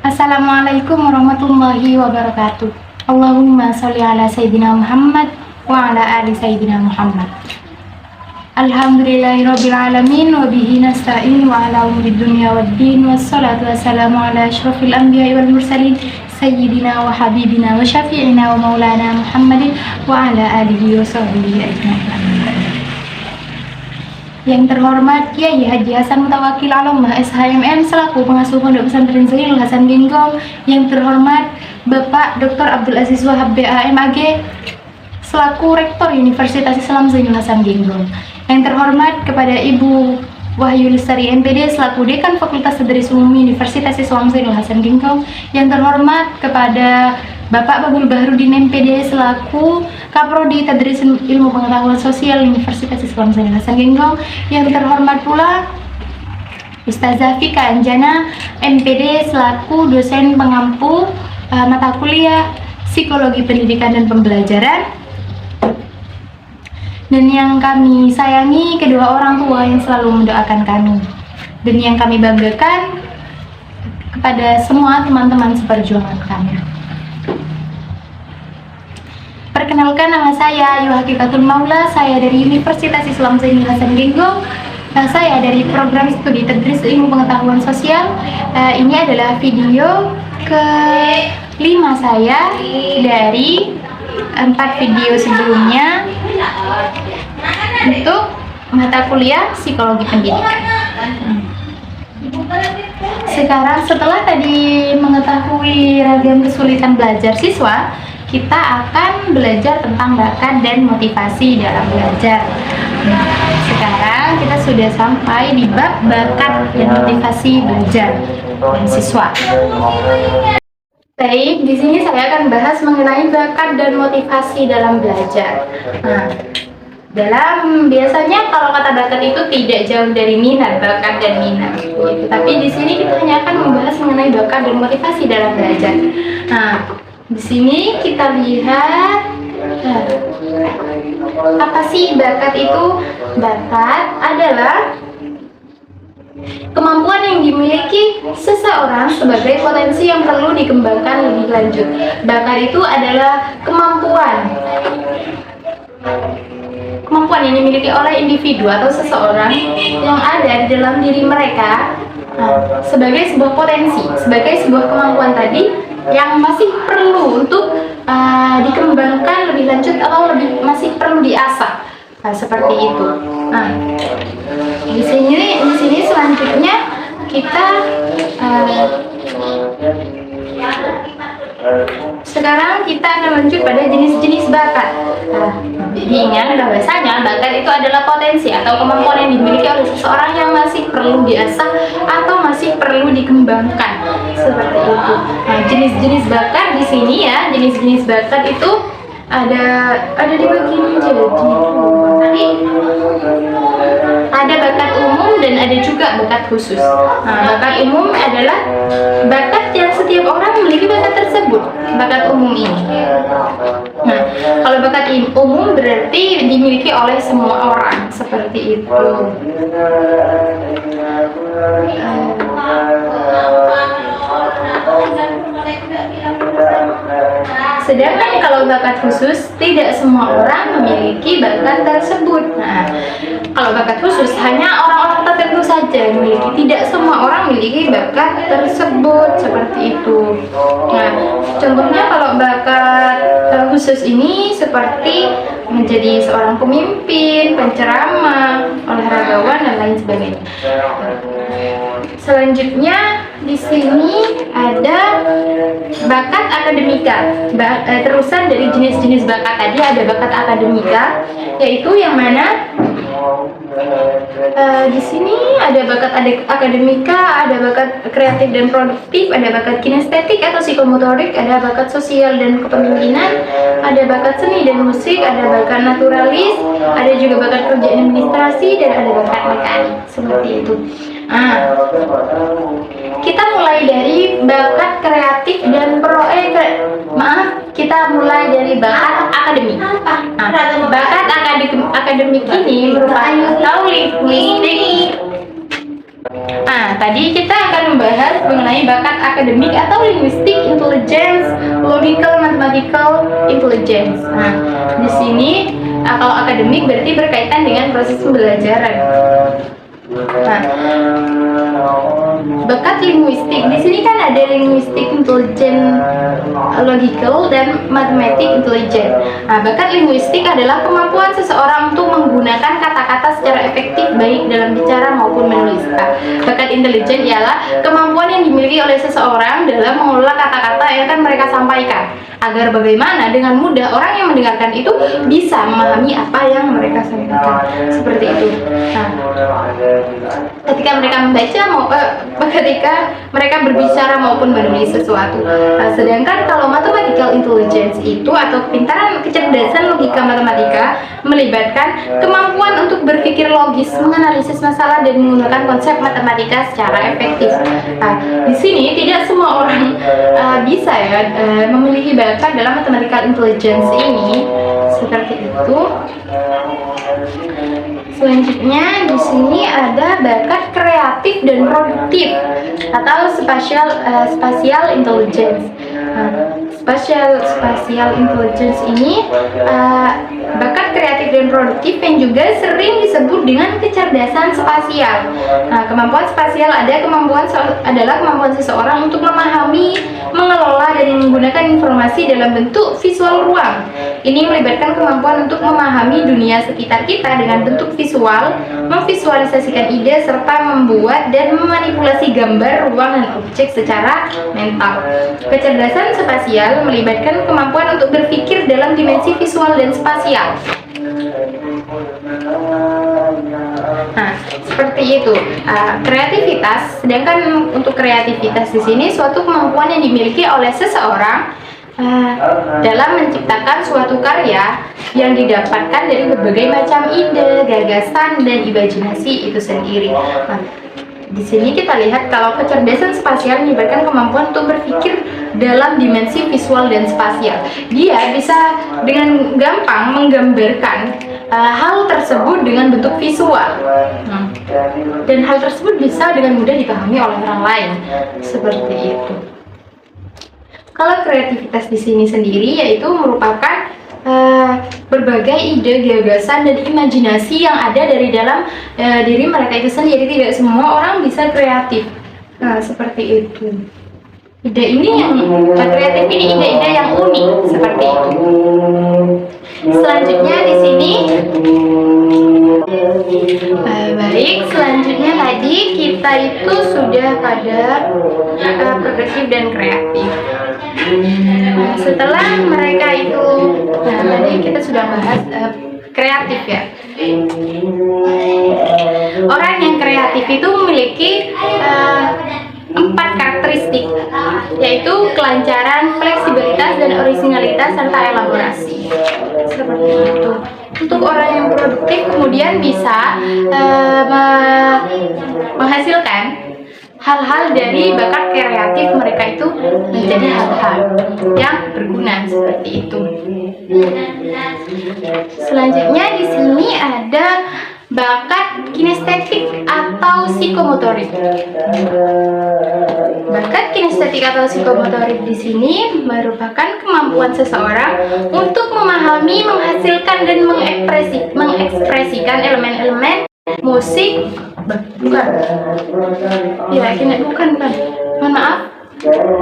Assalamualaikum warahmatullahi wabarakatuh. Allahumma sholli ala sayyidina Muhammad wa ala ali sayyidina Muhammad. Alhamdulillahirabbil alamin wa bihi nasta'in wa ala umuri dunya waddin wassalatu wassalamu ala asyrofil anbiya'i wal mursalin sayyidina wa habibina wa syafi'ina wa maulana Muhammadin wa ala alihi wa sahbihi ajma'in. Yang terhormat Kiai Haji Hasan Mutawakil Alamah SHMM selaku pengasuh Pondok Pesantren Zainul Hasan Genggong. Yang terhormat Bapak Dr. Abdul Aziz Wahab BAMAG selaku Rektor Universitas Islam Zainul Hasan Genggong. Yang terhormat kepada Ibu Wahyu Lestari MPD selaku Dekan Fakultas Tadris Umum Universitas Islam Zainul Hasan Genggong. Yang terhormat kepada Bapak Babul Bahrudin MPD selaku Kaprodi Tadris Ilmu Pengetahuan Sosial Universitas Islam Zainul Hasan Genggong. Yang terhormat pula Ustazah Fika Anjana MPD selaku dosen pengampu mata kuliah Psikologi Pendidikan dan Pembelajaran. Dan yang kami sayangi kedua orang tua yang selalu mendoakan kami. Dan yang kami banggakan kepada semua teman-teman seperjuangan kami. Perkenalkan, nama saya Ayu Hakikatul Maula, saya dari Universitas Islam Zainul Hasan Genggong. Saya dari program studi Tadris Ilmu Pengetahuan Sosial. Ini adalah video ke-5 saya dari 4 video sebelumnya untuk mata kuliah Psikologi Pendidikan. Sekarang setelah tadi mengetahui ragam kesulitan belajar siswa, kita akan belajar tentang bakat dan motivasi dalam belajar. Sekarang kita sudah sampai di bab bakat dan motivasi belajar dan siswa. Baik, di sini saya akan bahas mengenai bakat dan motivasi dalam belajar. Biasanya kalau kata bakat itu tidak jauh dari minat, bakat dan minat. Gitu. Tapi di sini kita hanya akan membahas mengenai bakat dan motivasi dalam belajar. Di sini kita lihat apa sih bakat itu? Bakat adalah kemampuan yang dimiliki seseorang sebagai potensi yang perlu dikembangkan lebih lanjut. Bakat itu adalah kemampuan yang dimiliki oleh individu atau seseorang yang ada di dalam diri mereka sebagai sebuah potensi, sebagai sebuah kemampuan tadi yang masih perlu untuk dikembangkan lebih lanjut atau masih perlu diasah, seperti itu. Di sini selanjutnya kita sekarang kita akan lanjut pada jenis-jenis bakat. Diingat bahwasanya bakat itu adalah potensi atau kemampuan yang dimiliki oleh seseorang yang masih perlu diasah atau masih perlu dikembangkan, seperti itu. Jenis-jenis bakat di sini ya, jenis-jenis bakat itu ada dibagi menjadi ada bakat umum dan ada juga bakat khusus. Bakat umum adalah bakat yang setiap orang memiliki bakat tersebut, bakat umum ini. Kalau bakat umum berarti dimiliki oleh semua orang, seperti itu. Sedangkan kalau bakat khusus, tidak semua orang memiliki bakat tersebut. Kalau bakat khusus hanya orang-orang tertentu saja yang memiliki, tidak semua orang memiliki bakat tersebut, seperti itu. Contohnya kalau bakat khusus ini seperti menjadi seorang pemimpin, penceramah, olahragawan dan lain sebagainya. Selanjutnya di sini ada bakat akademika. Terusan dari jenis-jenis bakat tadi ada bakat akademika, yaitu yang mana di sini ada bakat akademika, ada bakat kreatif dan produktif, ada bakat kinestetik atau psikomotorik, ada bakat sosial dan kepemimpinan, ada bakat seni dan musik, ada bakat naturalis, ada juga bakat kerja administrasi, dan ada bakat mekanik, seperti itu. Kita mulai dari bakat kreatif dan kita mulai dari bakat akademik. Bakat akademik ini merupakan linguistik Nah, tadi kita akan membahas mengenai bakat akademik atau linguistic intelligence, logical mathematical intelligence. Nah, di sini kalau akademik berarti berkaitan dengan proses pembelajaran. Nah, bakat linguistik di sini kan ada linguistic intelligence, logical dan mathematic intelligence. Nah, bakat linguistik adalah kemampuan seseorang untuk menggunakan kata-kata secara efektif baik dalam bicara maupun menulis. Bakat intelijen ialah kemampuan yang dimiliki oleh seseorang dalam mengelola kata-kata yang akan mereka sampaikan agar bagaimana dengan mudah orang yang mendengarkan itu bisa memahami apa yang mereka sampaikan. Seperti itu. Nah, ketika mereka membaca ketika mereka berbicara maupun menulis sesuatu. Nah, sedangkan kalau mathematical intelligence itu atau kepintaran kecerdasan logika matematika melibatkan kemampuan untuk berpikir logis, menganalisis masalah dan menggunakan konsep matematika secara efektif. Nah, di sini tidak semua orang bisa memiliki bakat dalam mathematical intelligence ini seperti itu. Selanjutnya di sini ada bakat kreatif dan produktif atau spatial intelligence. Spatial intelligence ini bakat kreatif dan produktif yang juga sering disebut dengan kecerdasan spasial. Nah, kemampuan spasial adalah kemampuan seseorang untuk memahami, mengelola dan menggunakan informasi dalam bentuk visual ruang. Ini melibatkan kemampuan untuk memahami dunia sekitar kita dengan bentuk visual, memvisualisasikan ide serta membuat dan memanipulasi gambar, ruang dan objek secara mental. Kecerdasan spasial melibatkan kemampuan untuk berpikir dalam dimensi visual dan spasial. Nah, seperti itu. Kreativitas, sedangkan untuk kreativitas di sini suatu kemampuan yang dimiliki oleh seseorang dalam menciptakan suatu karya yang didapatkan dari berbagai macam ide, gagasan, dan imajinasi itu sendiri. Nah, di sini kita lihat kalau kecerdasan spasial melibatkan kemampuan untuk berpikir dalam dimensi visual dan spasial. Dia bisa dengan gampang menggambarkan hal tersebut dengan bentuk visual, dan hal tersebut bisa dengan mudah dipahami oleh orang lain. Seperti itu. Kalau kreativitas di sini sendiri yaitu merupakan berbagai ide, gagasan, dan imajinasi yang ada dari dalam diri mereka itu sendiri. Tidak semua orang bisa kreatif. Nah, seperti itu. Ide ini yang kreatif ini ide-ide yang unik seperti itu. Selanjutnya di sini baik, selanjutnya tadi kita itu sudah pada produktif dan kreatif. Setelah mereka itu, tadi kita sudah bahas kreatif ya. Orang yang kreatif itu memiliki 4 karakteristik, yaitu kelancaran, fleksibilitas, dan originalitas serta elaborasi. Seperti itu. Untuk orang yang produktif kemudian bisa menghasilkan hal-hal dari bakat kreatif mereka itu menjadi hal-hal yang berguna seperti itu. Selanjutnya di sini ada bakat kinestetik atau psikomotorik. Bakat kinestetik atau psikomotorik di sini merupakan kemampuan seseorang untuk memahami, menghasilkan dan mengekspresikan elemen-elemen musik. Bukan. Mohon maaf.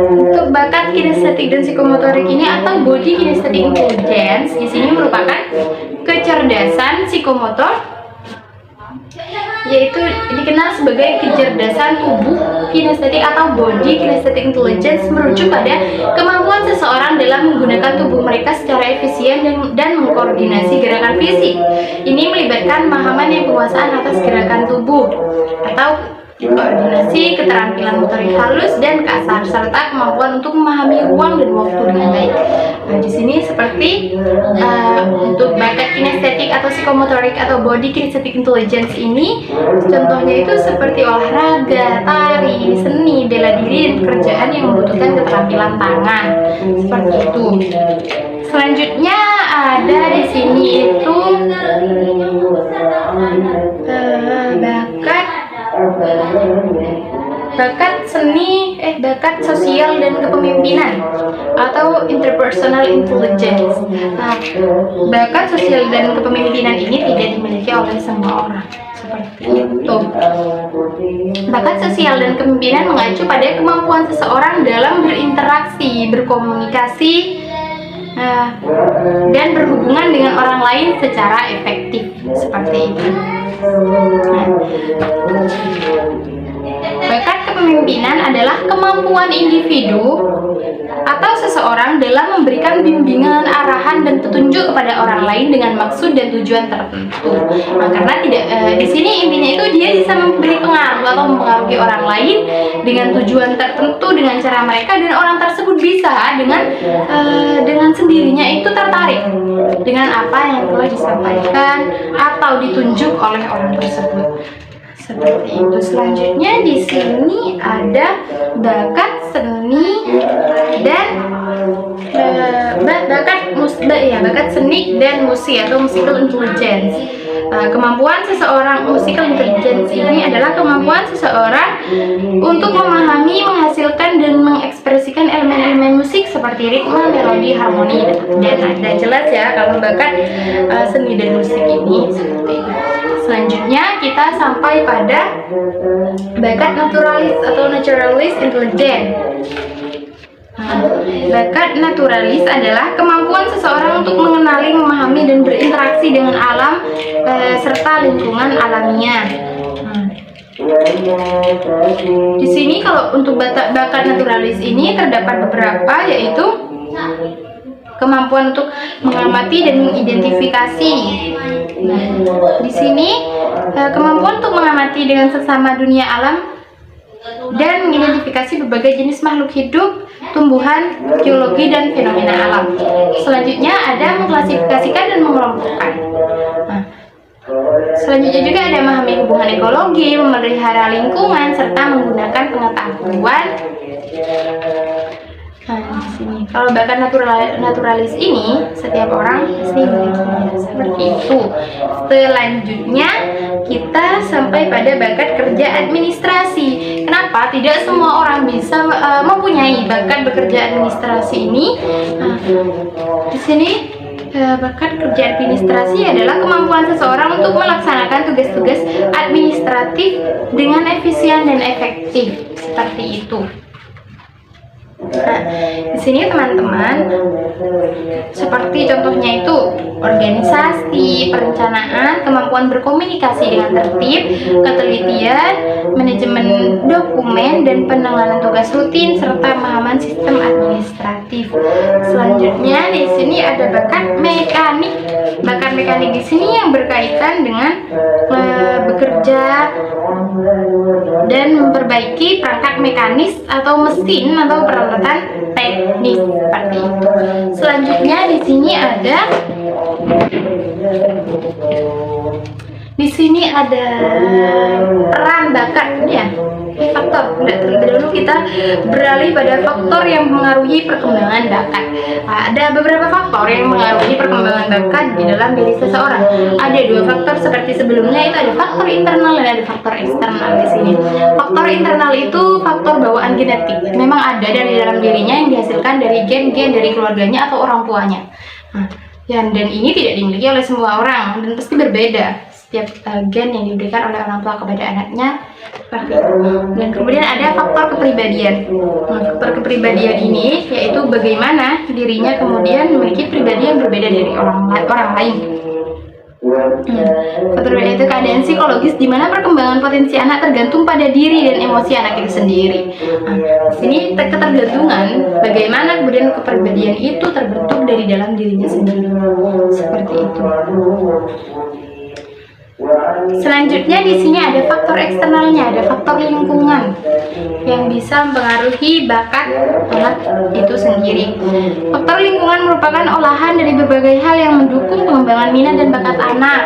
Untuk bakat kinestetik dan psikomotorik ini atau body kinesthetic intelligence di sini merupakan kecerdasan psikomotor, yaitu dikenal sebagai kecerdasan tubuh kinestetik atau body kinesthetic intelligence, merujuk pada kemampuan seseorang dalam menggunakan tubuh mereka secara efisien dan mengkoordinasi gerakan fisik. Ini melibatkan pemahaman yang penguasaan atas gerakan tubuh atau koordinasi, keterampilan motorik halus dan kasar, serta kemampuan untuk memahami ruang dan waktu dengan baik. Nah, di sini seperti untuk bakat kinestetik atau psikomotorik atau body kinesthetic intelligence ini, contohnya itu seperti olahraga, tari, seni, bela diri, dan pekerjaan yang membutuhkan keterampilan tangan. Seperti itu. Selanjutnya ada di sini itu bakat bakat sosial dan kepemimpinan atau interpersonal intelligence. Nah, bakat sosial dan kepemimpinan ini tidak dimiliki oleh semua orang. Seperti itu. Bakat sosial dan kepemimpinan mengacu pada kemampuan seseorang dalam berinteraksi, berkomunikasi, dan berhubungan dengan orang lain secara efektif. Seperti itu. Bakat kepemimpinan adalah kemampuan individu atau seseorang dalam memberikan bimbingan, arahan, dan petunjuk kepada orang lain dengan maksud dan tujuan tertentu. Nah, karena di sini intinya itu dia bisa memberi pengaruh atau mempengaruhi orang lain dengan tujuan tertentu dengan cara mereka, dan orang tersebut bisa dengan sendirinya itu tertarik dengan apa yang telah disampaikan atau ditunjuk oleh orang tersebut. Seperti itu. Selanjutnya di sini ada bakat seni dan bakat seni dan musik atau musical intelligence. Kemampuan seseorang musical intelligence ini adalah kemampuan seseorang untuk memahami, menghasilkan, dan mengekspresikan elemen-elemen musik seperti ritme, melodi, harmoni, dan jelas ya kalau bakat seni dan musik ini seperti itu. Selanjutnya kita sampai pada bakat naturalis atau naturalist intelligence. Bakat naturalis adalah kemampuan seseorang untuk mengenali, memahami, dan berinteraksi dengan alam serta lingkungan alamiah. Di sini kalau untuk bakat naturalis ini terdapat beberapa, yaitu kemampuan untuk mengamati dan mengidentifikasi. Di sini kemampuan untuk mengamati dengan sesama dunia alam dan mengidentifikasi berbagai jenis makhluk hidup, tumbuhan, geologi, dan fenomena alam. Selanjutnya ada mengklasifikasikan dan mengelompokkan. Selanjutnya juga ada memahami hubungan ekologi, memelihara lingkungan, serta menggunakan pengetahuan. Di sini kalau bakat naturalis ini setiap orang pasti memilikinya, seperti itu. Selanjutnya kita sampai pada bakat kerja administrasi. Kenapa tidak semua orang bisa mempunyai bakat bekerja administrasi ini? Di sini bakat kerja administrasi adalah kemampuan seseorang untuk melaksanakan tugas-tugas administratif dengan efisien dan efektif, seperti itu. Di sini teman-teman, seperti contohnya itu organisasi, perencanaan, kemampuan berkomunikasi dengan tertib, ketelitian, manajemen dokumen, dan penanganan tugas rutin, serta pemahaman sistem administratif. Selanjutnya di sini ada bakat mekanik. Bakat mekanik di sini yang berkaitan dengan bekerja dan memperbaiki perangkat mekanis atau mesin atau peralatan teknis, seperti itu. Selanjutnya di sini ada peran bakat ya. Faktor. Terlebih dahulu kita beralih pada faktor yang mempengaruhi perkembangan bakat. Ada beberapa faktor yang mempengaruhi perkembangan bakat di dalam diri seseorang. Ada dua faktor seperti sebelumnya, itu ada faktor internal dan ada faktor eksternal di sini. Faktor internal itu faktor bawaan genetik. Memang ada dari dalam dirinya yang dihasilkan dari gen-gen dari keluarganya atau orang tuanya. Dan ini tidak dimiliki oleh semua orang dan pasti berbeda setiap gen yang diberikan oleh orang tua kepada anaknya, seperti itu. Dan kemudian ada faktor kepribadian. Faktor kepribadian ini yaitu bagaimana dirinya kemudian memiliki pribadi yang berbeda dari orang lain. Faktor itu keadaan psikologis di mana perkembangan potensi anak tergantung pada diri dan emosi anak itu sendiri. Di sini ketergantungan bagaimana kemudian kepribadian itu terbentuk dari dalam dirinya sendiri, seperti itu. Selanjutnya di sini ada faktor eksternalnya, ada faktor lingkungan yang bisa mempengaruhi bakat anak itu sendiri. Faktor lingkungan merupakan olahan dari berbagai hal yang mendukung pengembangan minat dan bakat anak.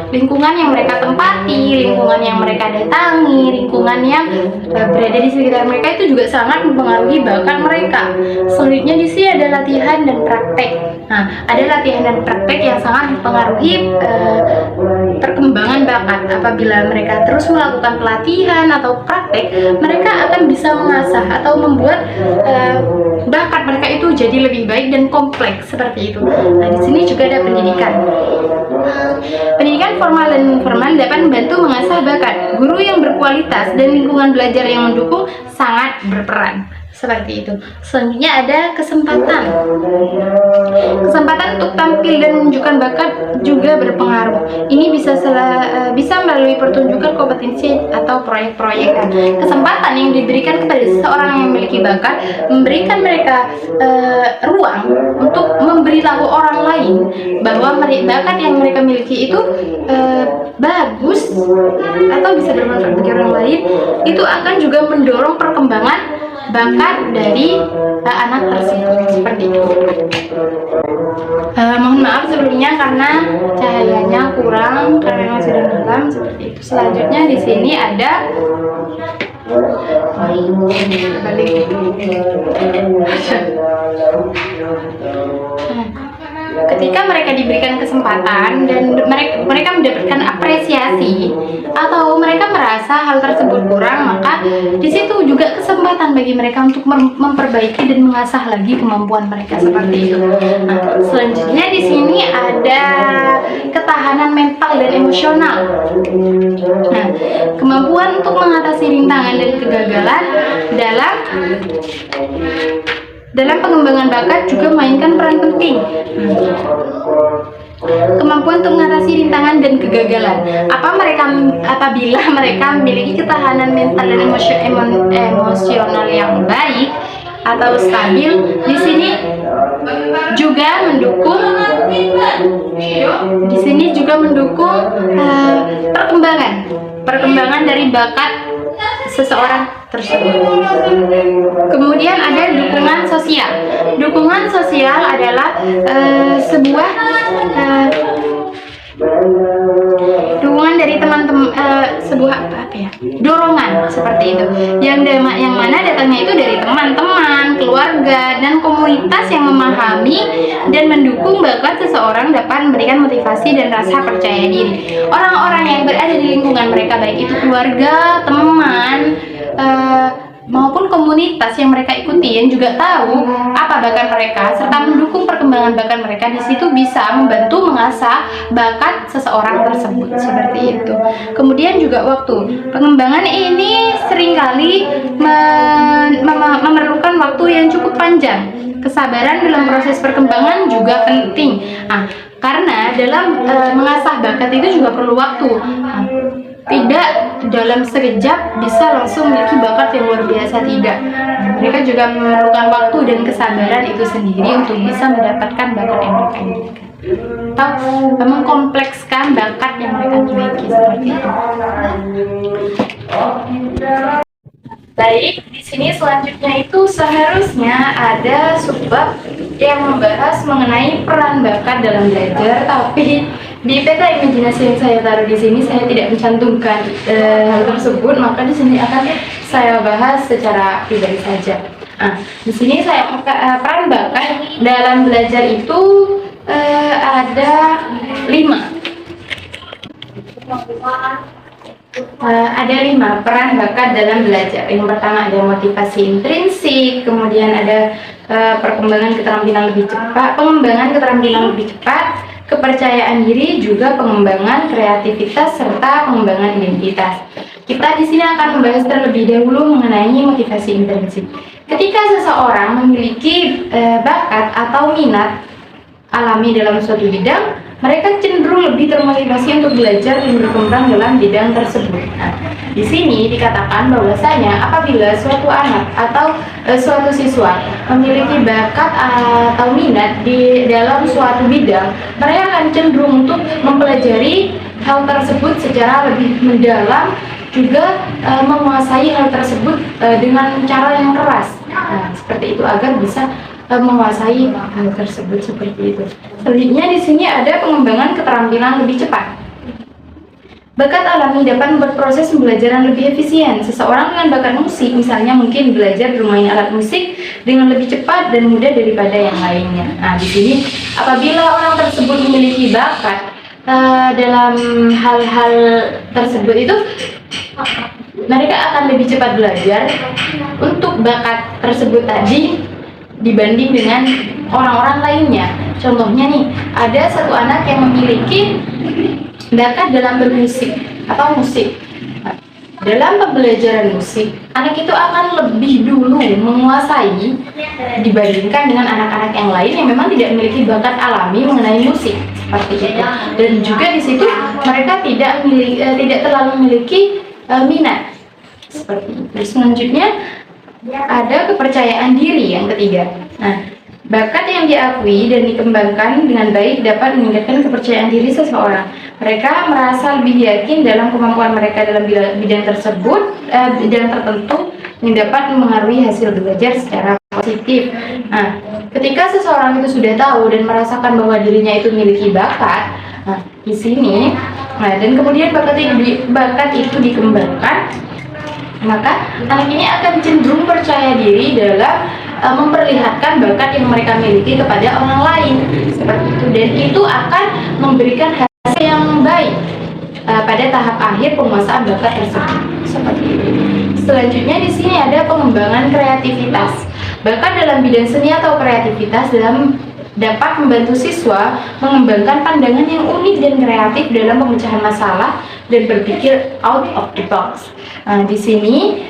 Lingkungan yang mereka tempati, lingkungan yang mereka datangi, lingkungan yang berada di sekitar mereka itu juga sangat mempengaruhi bakat mereka. Selanjutnya di sini ada latihan dan praktek. Ada latihan dan praktek yang sangat mempengaruhi perkembangan bakat. Apabila mereka terus melakukan pelatihan atau praktek, mereka akan bisa mengasah atau membuat bakat mereka itu jadi lebih baik dan kompleks seperti itu. Nah, di sini juga ada pendidikan. Pendidikan formal dan informal dapat membantu mengasah bakat. Guru yang berkualitas dan lingkungan belajar yang mendukung sangat berperan. Seperti itu. Selanjutnya ada kesempatan. Kesempatan untuk tampil dan menunjukkan bakat juga berpengaruh. Ini bisa melalui pertunjukan kompetensi atau proyek-proyek. Kesempatan yang diberikan kepada seseorang yang memiliki bakat memberikan mereka ruang untuk memberitahu orang lain bahwa bakat yang mereka miliki itu bagus atau bisa bermanfaat bagi orang lain. Itu akan juga mendorong perkembangan bakat dari anak tersebut seperti itu. Mohon maaf sebelumnya karena cahayanya kurang karena memang sudah malam seperti itu. Selanjutnya di sini ada balik. Ketika mereka diberikan kesempatan dan mereka mendapatkan apresiasi atau mereka merasa hal tersebut kurang, maka di situ juga kesempatan bagi mereka untuk memperbaiki dan mengasah lagi kemampuan mereka seperti itu. Nah, selanjutnya di sini ada ketahanan mental dan emosional. Nah, kemampuan untuk mengatasi rintangan dan kegagalan dalam pengembangan bakat juga memainkan peran penting. Kemampuan untuk mengatasi rintangan dan kegagalan. Apabila mereka memiliki ketahanan mental dan emosional yang baik atau stabil, di sini juga mendukung perkembangan dari bakat seseorang tersebut. Kemudian ada dukungan sosial. Dukungan sosial adalah dukungan dari teman-teman, dorongan seperti itu. Yang mana datangnya itu dari teman-teman, keluarga, dan komunitas yang memahami dan mendukung bakat seseorang dapat memberikan motivasi dan rasa percaya diri. Orang-orang yang berada di lingkungan mereka, baik itu keluarga, teman, maupun komunitas yang mereka ikuti yang juga tahu apa bakat mereka serta mendukung perkembangan bakat mereka, di situ bisa membantu mengasah bakat seseorang tersebut seperti itu. Kemudian juga waktu pengembangan ini seringkali memerlukan waktu yang cukup panjang. Kesabaran dalam proses perkembangan juga penting. Karena dalam mengasah bakat itu juga perlu waktu. Tidak dalam sekejap bisa langsung memiliki bakat yang luar biasa, tidak. Mereka juga memerlukan waktu dan kesabaran itu sendiri untuk bisa mendapatkan bakat yang mereka inginkan atau mengkomplekskan bakat yang mereka miliki seperti itu. Baik, di sini selanjutnya itu seharusnya ada subbab yang membahas mengenai peran bakat dalam belajar, tapi di peta imajinasi yang saya taruh di sini saya tidak mencantumkan hal tersebut, maka di sini akan saya bahas secara pribadi saja. Di sini peran bakat dalam belajar itu ada 5. Ada 5 peran bakat dalam belajar. Yang pertama ada motivasi intrinsik, kemudian ada pengembangan keterampilan lebih cepat, kepercayaan diri, juga pengembangan kreativitas serta pengembangan identitas. Kita di sini akan membahas terlebih dahulu mengenai motivasi intrinsik. Ketika seseorang memiliki bakat atau minat alami dalam suatu bidang, mereka cenderung lebih termotivasi untuk belajar dan berkembang dalam bidang tersebut. Di sini dikatakan bahwasanya apabila suatu anak atau suatu siswa memiliki bakat atau minat di dalam suatu bidang, mereka akan cenderung untuk mempelajari hal tersebut secara lebih mendalam, juga menguasai hal tersebut dengan cara yang keras. Seperti itu agar bisa menguasai hal tersebut seperti itu. Selanjutnya di sini ada pengembangan keterampilan lebih cepat. Bakat alami dapat membuat proses pembelajaran lebih efisien. Seseorang dengan bakat musik misalnya mungkin belajar bermain alat musik dengan lebih cepat dan mudah daripada yang lainnya. Di sini apabila orang tersebut memiliki bakat dalam hal-hal tersebut itu mereka akan lebih cepat belajar untuk bakat tersebut tadi dibanding dengan orang-orang lainnya. Contohnya nih, ada satu anak yang memiliki bakat dalam bermusik atau musik. Dalam pembelajaran musik, anak itu akan lebih dulu menguasai dibandingkan dengan anak-anak yang lain yang memang tidak memiliki bakat alami mengenai musik seperti itu. Dan juga di situ mereka tidak terlalu memiliki minat seperti itu. Selanjutnya ada kepercayaan diri yang ketiga. Nah, bakat yang diakui dan dikembangkan dengan baik dapat meningkatkan kepercayaan diri seseorang. Mereka merasa lebih yakin dalam kemampuan mereka dalam bidang tersebut, bidang tertentu yang dapat mempengaruhi hasil belajar secara positif. Nah, ketika seseorang itu sudah tahu dan merasakan bahwa dirinya itu memiliki bakat, nah di sini, dan kemudian bakat itu dikembangkan, maka anak ini akan cenderung percaya diri dalam memperlihatkan bakat yang mereka miliki kepada orang lain seperti itu, dan itu akan memberikan hasil yang baik pada tahap akhir penguasaan bakat tersebut seperti itu. Selanjutnya di sini ada pengembangan kreativitas. Bakat dalam bidang seni atau kreativitas dapat membantu siswa mengembangkan pandangan yang unik dan kreatif dalam pemecahan masalah dan berpikir out of the box. Nah, di sini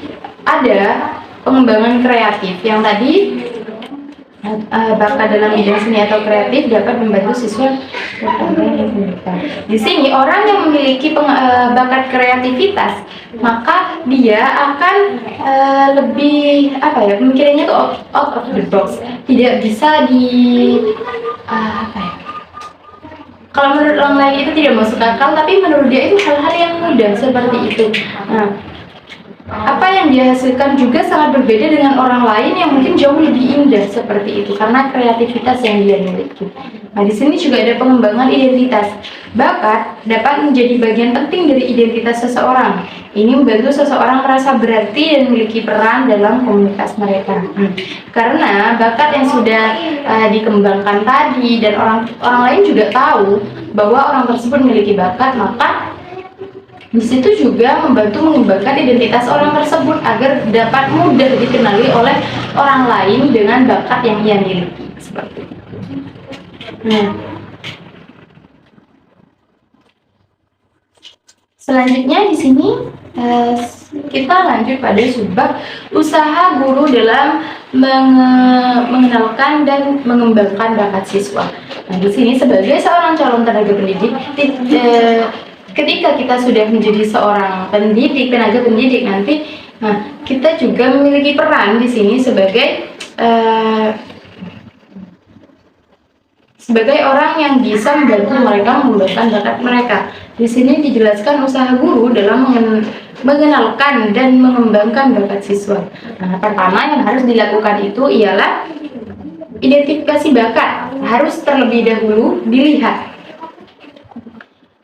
ada pengembangan kreatif yang tadi bakat dalam bidang seni atau kreatif dapat membantu siswa berkembang yang unik. Di sini orang yang memiliki bakat kreativitas, maka dia akan lebih pemikirannya tuh out of the box, tidak bisa kalau menurut orang lain itu tidak masuk akal, tapi menurut dia itu hal-hal yang mudah seperti itu. Nah, apa yang dia hasilkan juga sangat berbeda dengan orang lain yang mungkin jauh lebih indah seperti itu karena kreativitas yang dia miliki. Nah, di sini juga ada pengembangan identitas. Bakat dapat menjadi bagian penting dari identitas seseorang. Ini membantu seseorang merasa berarti dan memiliki peran dalam komunitas mereka. Karena bakat yang sudah dikembangkan tadi dan orang lain juga tahu bahwa orang tersebut memiliki bakat, maka di situ juga membantu mengembangkan identitas orang tersebut agar dapat mudah dikenali oleh orang lain dengan bakat yang ia miliki seperti itu. Nah, selanjutnya di sini kita lanjut pada subbab usaha guru dalam mengenalkan dan mengembangkan bakat siswa. Nah, di sini sebagai seorang calon tenaga pendidik, ketika kita sudah menjadi seorang tenaga pendidik nanti, nah kita juga memiliki peran di sini sebagai orang yang bisa membantu mereka mengembangkan bakat mereka. Di sini dijelaskan usaha guru dalam mengenalkan dan mengembangkan bakat siswa. Nah, pertama yang harus dilakukan itu ialah identifikasi bakat. Harus terlebih dahulu dilihat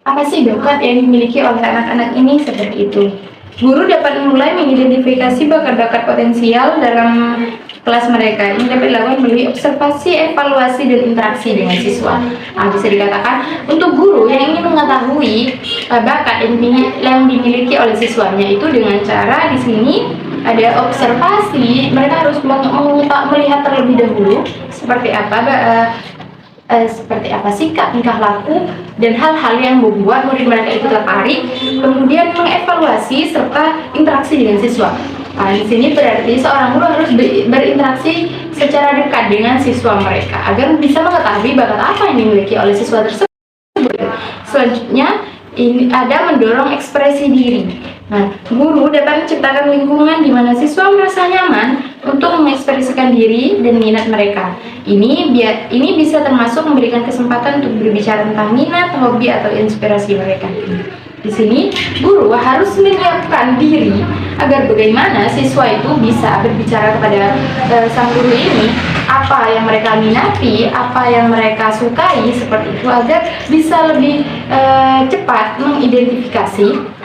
apa sih bakat yang dimiliki oleh anak-anak ini seperti itu. Guru dapat mulai mengidentifikasi bakat-bakat potensial dalam kelas mereka. Ini dapat dilakukan melalui observasi, evaluasi, dan interaksi dengan siswa. Nah, bisa dikatakan untuk guru yang ingin mengetahui bakat yang dimiliki oleh siswanya itu dengan cara di sini ada observasi. Mereka harus melihat terlebih dahulu seperti apa sikap, tingkah laku, dan hal-hal yang membuat murid mereka itu tertarik, kemudian mengevaluasi serta interaksi dengan siswa. Nah, di sini berarti seorang guru harus berinteraksi secara dekat dengan siswa mereka agar bisa mengetahui bakat apa yang dimiliki oleh siswa tersebut. Selanjutnya, ini ada mendorong ekspresi diri. Nah, guru dapat menciptakan lingkungan di mana siswa merasa nyaman untuk mengekspresikan diri dan minat mereka. Ini bisa termasuk memberikan kesempatan untuk berbicara tentang minat, hobi, atau inspirasi mereka. Di sini, guru harus menyiapkan diri agar bagaimana siswa itu bisa berbicara kepada sang guru ini, apa yang mereka minati, apa yang mereka sukai, seperti itu, agar bisa lebih cepat mengidentifikasi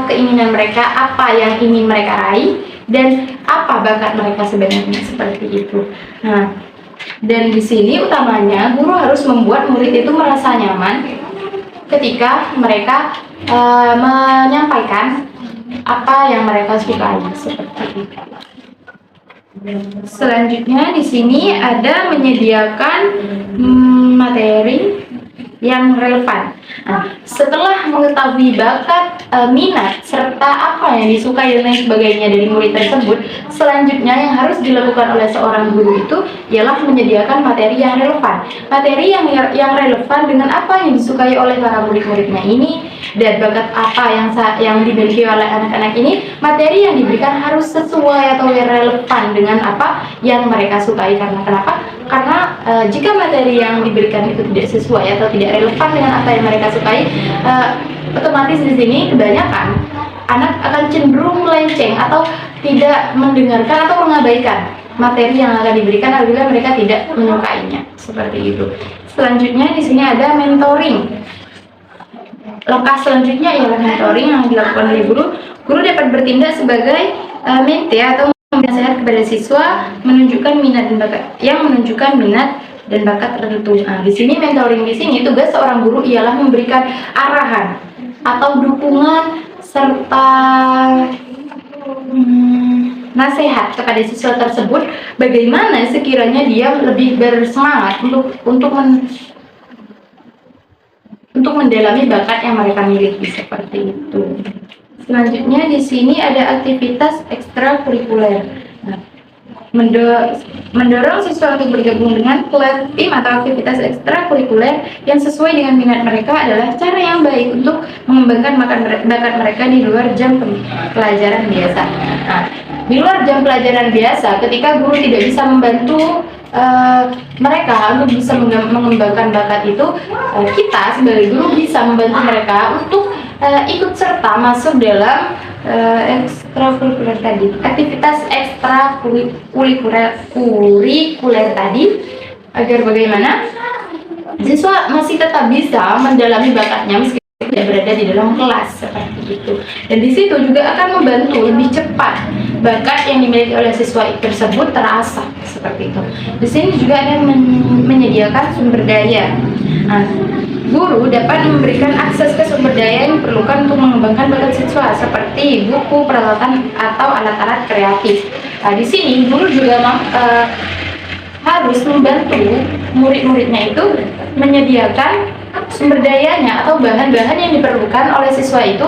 keinginan mereka, apa yang ingin mereka raih, dan apa bakat mereka sebenarnya seperti itu. Nah, dan di sini utamanya guru harus membuat murid itu merasa nyaman ketika mereka menyampaikan apa yang mereka sukai seperti itu. Selanjutnya di sini ada menyediakan materi yang relevan. Nah, setelah mengetahui bakat, minat, serta apa yang disukai dan lain sebagainya dari murid tersebut, selanjutnya yang harus dilakukan oleh seorang guru itu ialah menyediakan materi yang relevan. Materi yang relevan dengan apa yang disukai oleh para murid-muridnya ini dan bakat apa yang dimiliki oleh anak-anak ini, materi yang diberikan harus sesuai atau relevan dengan apa yang mereka sukai. Karena kenapa? Karena jika materi yang diberikan itu tidak sesuai atau tidak relevan dengan apa yang mereka sukai, otomatis di sini kebanyakan anak akan cenderung melenceng atau tidak mendengarkan atau mengabaikan materi yang akan diberikan apabila mereka tidak menyukainya. Seperti itu. Selanjutnya di sini ada mentoring. Langkah selanjutnya ialah mentoring yang dilakukan oleh guru. Guru dapat bertindak sebagai mente atau nasihat kepada siswa menunjukkan minat dan bakat tertentu. Nah, di sini mentoring di sini tugas seorang guru ialah memberikan arahan atau dukungan serta nasihat kepada siswa tersebut bagaimana sekiranya dia lebih bersemangat untuk mendalami bakat yang mereka miliki seperti itu. Selanjutnya di sini ada aktivitas ekstrakurikuler. Nah, mendorong siswa untuk bergabung dengan klub, tim atau aktivitas ekstrakurikuler yang sesuai dengan minat mereka adalah cara yang baik untuk mengembangkan bakat mereka di luar jam pelajaran biasa. Nah, di luar jam pelajaran biasa, ketika guru tidak bisa membantu mereka untuk bisa mengembangkan bakat itu, kita sebagai guru bisa membantu mereka untuk ikut serta masuk dalam ekstrakurikuler tadi, aktivitas ekstrakurikuler tadi, agar bagaimana siswa masih tetap bisa mendalami bakatnya meski tidak berada di dalam kelas seperti itu. Dan di situ juga akan membantu lebih cepat bakat yang dimiliki oleh siswa tersebut terasa seperti itu. Di sini juga ada menyediakan sumber daya. Nah, guru dapat memberikan akses ke sumber daya yang diperlukan untuk mengembangkan bakat siswa seperti buku, peralatan, atau alat-alat kreatif. Nah, di sini guru juga harus membantu murid-muridnya itu menyediakan sumber dayanya atau bahan-bahan yang diperlukan oleh siswa itu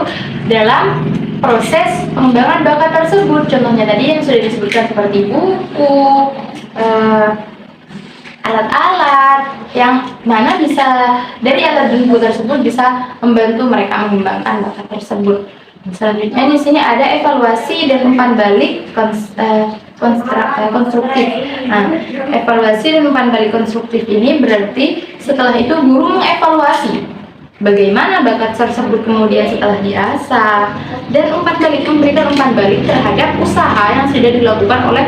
dalam proses pengembangan bakat tersebut. Contohnya tadi yang sudah disebutkan seperti buku, alat-alat yang mana bisa dari alat dan buku tersebut bisa membantu mereka mengembangkan bakat tersebut. Selanjutnya di sini ada evaluasi dan umpan balik konstruktif. Nah, evaluasi dan umpan balik konstruktif ini berarti setelah itu guru mengevaluasi bagaimana bakat tersebut kemudian setelah diasah, dan memberikan umpan balik terhadap usaha yang sudah dilakukan oleh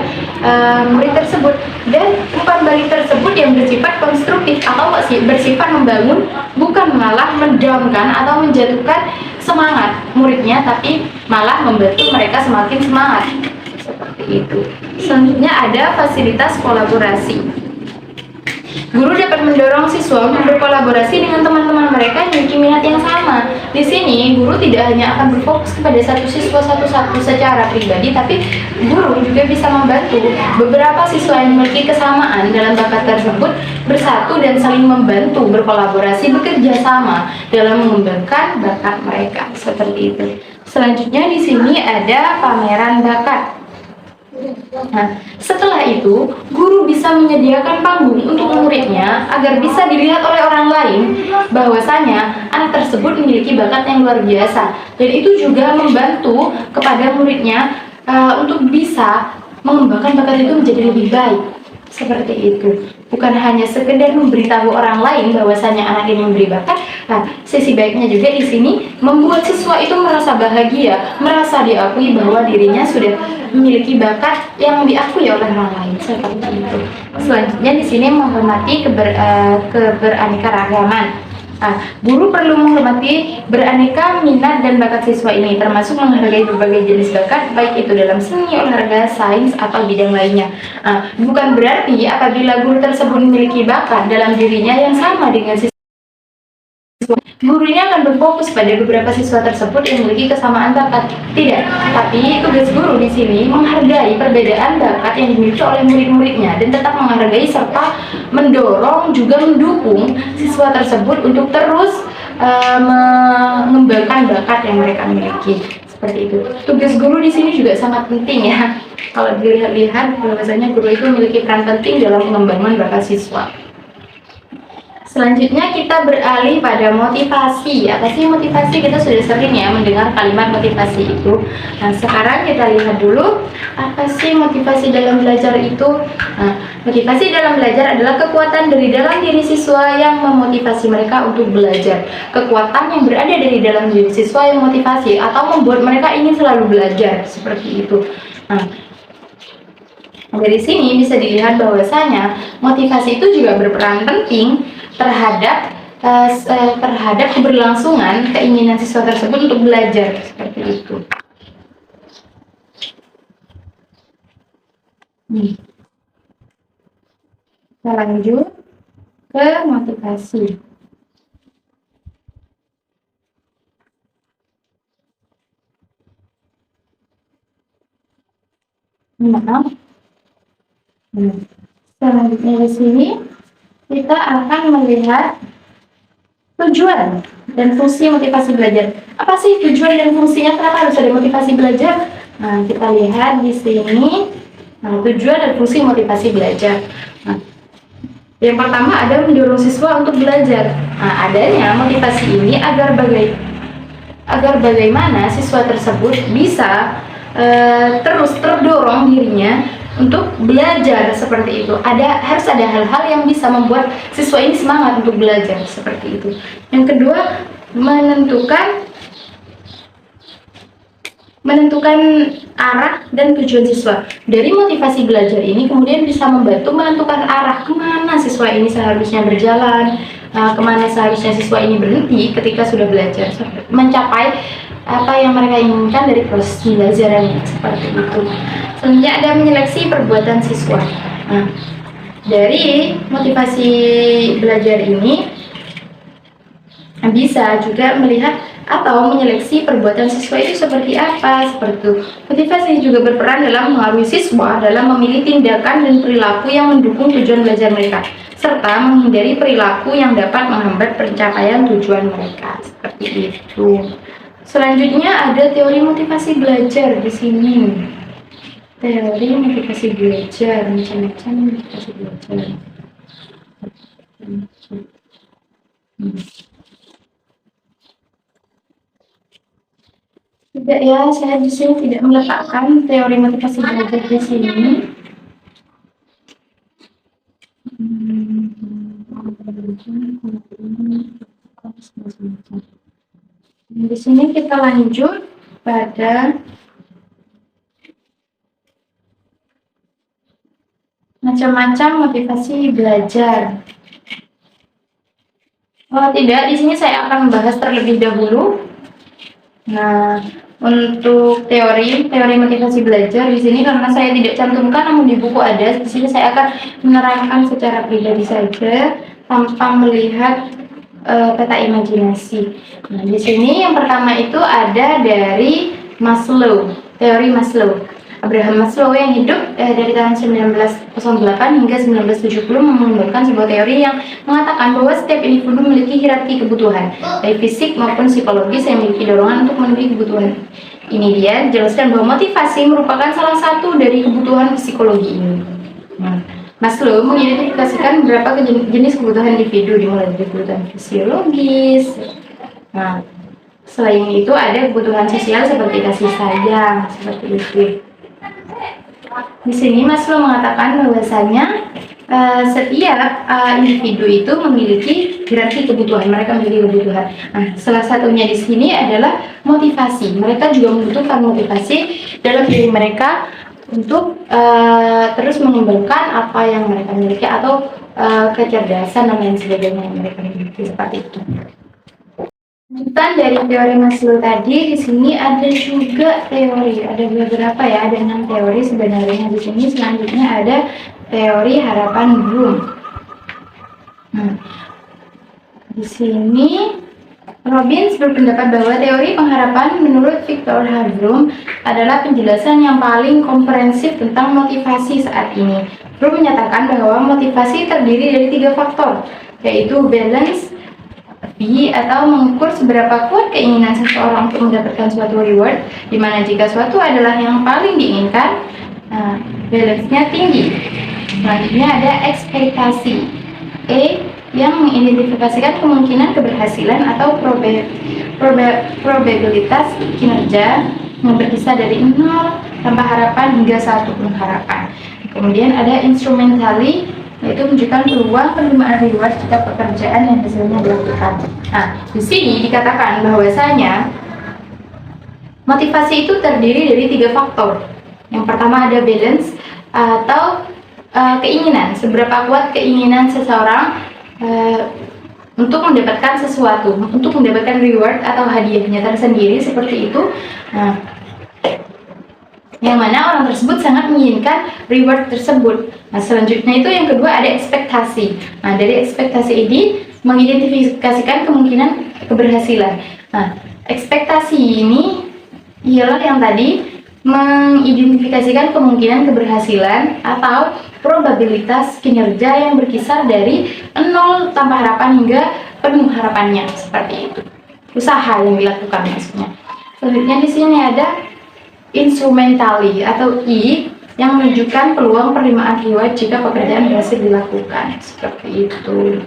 murid tersebut. Dan umpan balik tersebut yang bersifat konstruktif atau bersifat membangun, bukan malah mendownkan atau menjatuhkan semangat muridnya, tapi malah membantu mereka semakin semangat seperti itu. Selanjutnya ada fasilitas kolaborasi. Guru dapat mendorong siswa untuk berkolaborasi dengan teman-teman mereka yang memiliki minat yang sama. Di sini, guru tidak hanya akan berfokus kepada satu siswa satu-satu secara pribadi, tapi guru juga bisa membantu beberapa siswa yang memiliki kesamaan dalam bakat tersebut bersatu dan saling membantu, berkolaborasi, bekerja sama dalam mengembangkan bakat mereka. Seperti itu. Selanjutnya di sini ada pameran bakat. Nah, setelah itu, guru bisa menyediakan panggung untuk muridnya agar bisa dilihat oleh orang lain bahwasanya anak tersebut memiliki bakat yang luar biasa, dan itu juga membantu kepada muridnya untuk bisa mengembangkan bakat itu menjadi lebih baik. Seperti itu. Bukan hanya sekedar memberitahu orang lain bahwasanya anak ini memberi bakat. Nah, sisi baiknya juga di sini membuat siswa itu merasa bahagia, merasa diakui bahwa dirinya sudah memiliki bakat yang diakui oleh orang lain. Seperti itu. Selanjutnya di sini menghormati keberaneka-ragaman. Nah, guru perlu menghormati beraneka minat dan bakat siswa ini, termasuk menghargai berbagai jenis bakat, baik itu dalam seni, olahraga, sains, atau bidang lainnya. Nah, bukan berarti apabila guru tersebut memiliki bakat dalam dirinya yang sama dengan siswa Guru ini akan berfokus pada beberapa siswa tersebut yang memiliki kesamaan bakat. Tidak, tapi tugas guru di sini menghargai perbedaan bakat yang dimiliki oleh murid-muridnya dan tetap menghargai serta mendorong juga mendukung siswa tersebut untuk terus mengembangkan bakat yang mereka miliki. Seperti itu. Tugas guru di sini juga sangat penting ya. Kalau dilihat bahwasanya guru itu memiliki peran penting dalam pengembangan bakat siswa. Selanjutnya kita beralih pada motivasi. Apa sih motivasi? Kita sudah sering ya mendengar kalimat motivasi itu. Nah, sekarang kita lihat dulu apa sih motivasi dalam belajar itu. Nah, motivasi dalam belajar adalah kekuatan dari dalam diri siswa yang memotivasi mereka untuk belajar. Kekuatan yang berada dari dalam diri siswa yang memotivasi atau membuat mereka ingin selalu belajar, seperti itu. Nah, dari sini bisa dilihat bahwasanya motivasi itu juga berperan penting terhadap keberlangsungan keinginan siswa tersebut untuk belajar, seperti itu. Kita lanjut ke motivasi. Selanjutnya di sini kita akan melihat tujuan dan fungsi motivasi belajar. Apa sih tujuan dan fungsinya? Kenapa harus ada motivasi belajar? Nah, kita lihat di sini. Nah, tujuan dan fungsi motivasi belajar. Nah, yang pertama ada mendorong siswa untuk belajar. Nah, adanya motivasi ini agar bagaimana siswa tersebut bisa terus terdorong dirinya untuk belajar, seperti itu. Harus ada hal-hal yang bisa membuat siswa ini semangat untuk belajar, seperti itu. Yang kedua, menentukan arah dan tujuan siswa. Dari motivasi belajar ini kemudian bisa membantu menentukan arah kemana siswa ini seharusnya berjalan, kemana seharusnya siswa ini berhenti ketika sudah belajar, mencapai apa yang mereka inginkan dari proses pembelajaran, seperti itu. Selanjutnya ada menyeleksi perbuatan siswa. Nah, dari motivasi belajar ini bisa juga melihat atau menyeleksi perbuatan siswa itu seperti apa, seperti itu. Motivasi juga berperan dalam mengaruhi siswa dalam memilih tindakan dan perilaku yang mendukung tujuan belajar mereka, serta menghindari perilaku yang dapat menghambat pencapaian tujuan mereka, seperti itu. Selanjutnya ada teori motivasi belajar di sini. Teori motivasi belajar, macam-macam motivasi belajar. Tidak ya, saya di sini tidak meletakkan teori motivasi belajar di sini. Di sini kita lanjut pada macam-macam motivasi belajar. Oh tidak, di sini saya akan membahas terlebih dahulu. Nah, untuk teori motivasi belajar di sini karena saya tidak cantumkan, namun di buku ada. Di sini saya akan menerangkan secara pribadi saja tanpa melihat peta imajinasi. Nah, di sini yang pertama itu ada dari Maslow, teori Maslow. Abraham Maslow yang hidup dari tahun 1908 hingga 1970 mengembangkan sebuah teori yang mengatakan bahwa setiap individu memiliki hierarki kebutuhan, baik fisik maupun psikologis yang memiliki dorongan untuk memenuhi kebutuhan. Ini dia dijelaskan bahwa motivasi merupakan salah satu dari kebutuhan psikologi ini. Maslow mengidentifikasikan beberapa jenis kebutuhan individu, dimulai dari kebutuhan fisiologis. Nah, selain itu ada kebutuhan sosial seperti kasih sayang, seperti itu. Di sini Maslow mengatakan bahwasanya setiap individu itu memiliki hierarki kebutuhan, mereka memiliki kebutuhan. Nah, salah satunya di sini adalah motivasi. Mereka juga membutuhkan motivasi dalam diri mereka untuk terus mengembangkan apa yang mereka miliki atau kecerdasan dan lain sebagainya yang mereka miliki, seperti itu. Lanjutan dari teori Maslow tadi, di sini ada juga teori, ada beberapa ya, ada 6 teori sebenarnya di sini. Selanjutnya ada teori harapan Bloom. Nah, di sini Robbins berpendapat bahwa teori pengharapan menurut Viktor Haverum adalah penjelasan yang paling komprehensif tentang motivasi saat ini. Fromm menyatakan bahwa motivasi terdiri dari 3 faktor, yaitu balance, V, atau mengukur seberapa kuat keinginan seseorang untuk mendapatkan suatu reward, di mana jika suatu adalah yang paling diinginkan, balance-nya tinggi. Selanjutnya ada ekspektasi, E, yang mengidentifikasikan kemungkinan keberhasilan atau probabilitas kinerja yang berkisar dari 0 tanpa harapan hingga 1 pengharapan. Kemudian ada instrumentally, yaitu menunjukkan peluang penerimaan reward jika pekerjaan yang hasilnya dilakukan. Nah, di sini dikatakan bahwasanya motivasi itu terdiri dari 3 faktor. Yang pertama ada balance atau keinginan, seberapa kuat keinginan seseorang untuk mendapatkan sesuatu, untuk mendapatkan reward atau hadiahnya tersendiri seperti itu. Nah, yang mana orang tersebut sangat menginginkan reward tersebut. Nah, selanjutnya itu yang kedua ada ekspektasi. Nah, dari ekspektasi ini mengidentifikasikan kemungkinan keberhasilan. Nah, ekspektasi ini ialah yang tadi mengidentifikasikan kemungkinan keberhasilan atau probabilitas kinerja yang berkisar dari 0 tanpa harapan hingga penuh harapannya, seperti itu. Usaha yang dilakukan maksudnya. Selanjutnya di sini ada instrumentally atau I yang menunjukkan peluang penerimaan reward jika pekerjaan berhasil dilakukan, seperti itu.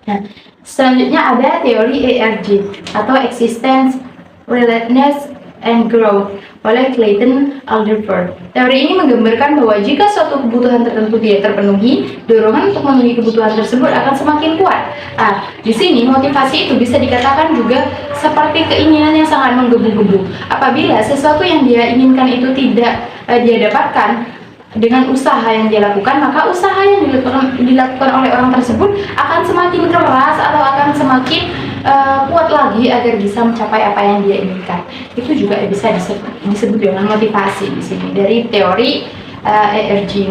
Nah, selanjutnya ada teori ERG atau Existence, Relatedness, and Growth oleh Clayton Alderfer. Teori ini menggambarkan bahwa jika suatu kebutuhan tertentu tidak terpenuhi, dorongan untuk memenuhi kebutuhan tersebut akan semakin kuat. Di sini motivasi itu bisa dikatakan juga seperti keinginan yang sangat menggebu-gebu. Apabila sesuatu yang dia inginkan itu tidak dia dapatkan dengan usaha yang dia lakukan, maka usaha yang dilakukan oleh orang tersebut akan semakin keras atau akan semakin kuat lagi agar bisa mencapai apa yang dia inginkan. Itu juga bisa disebut dengan motivasi di sini dari teori ERG.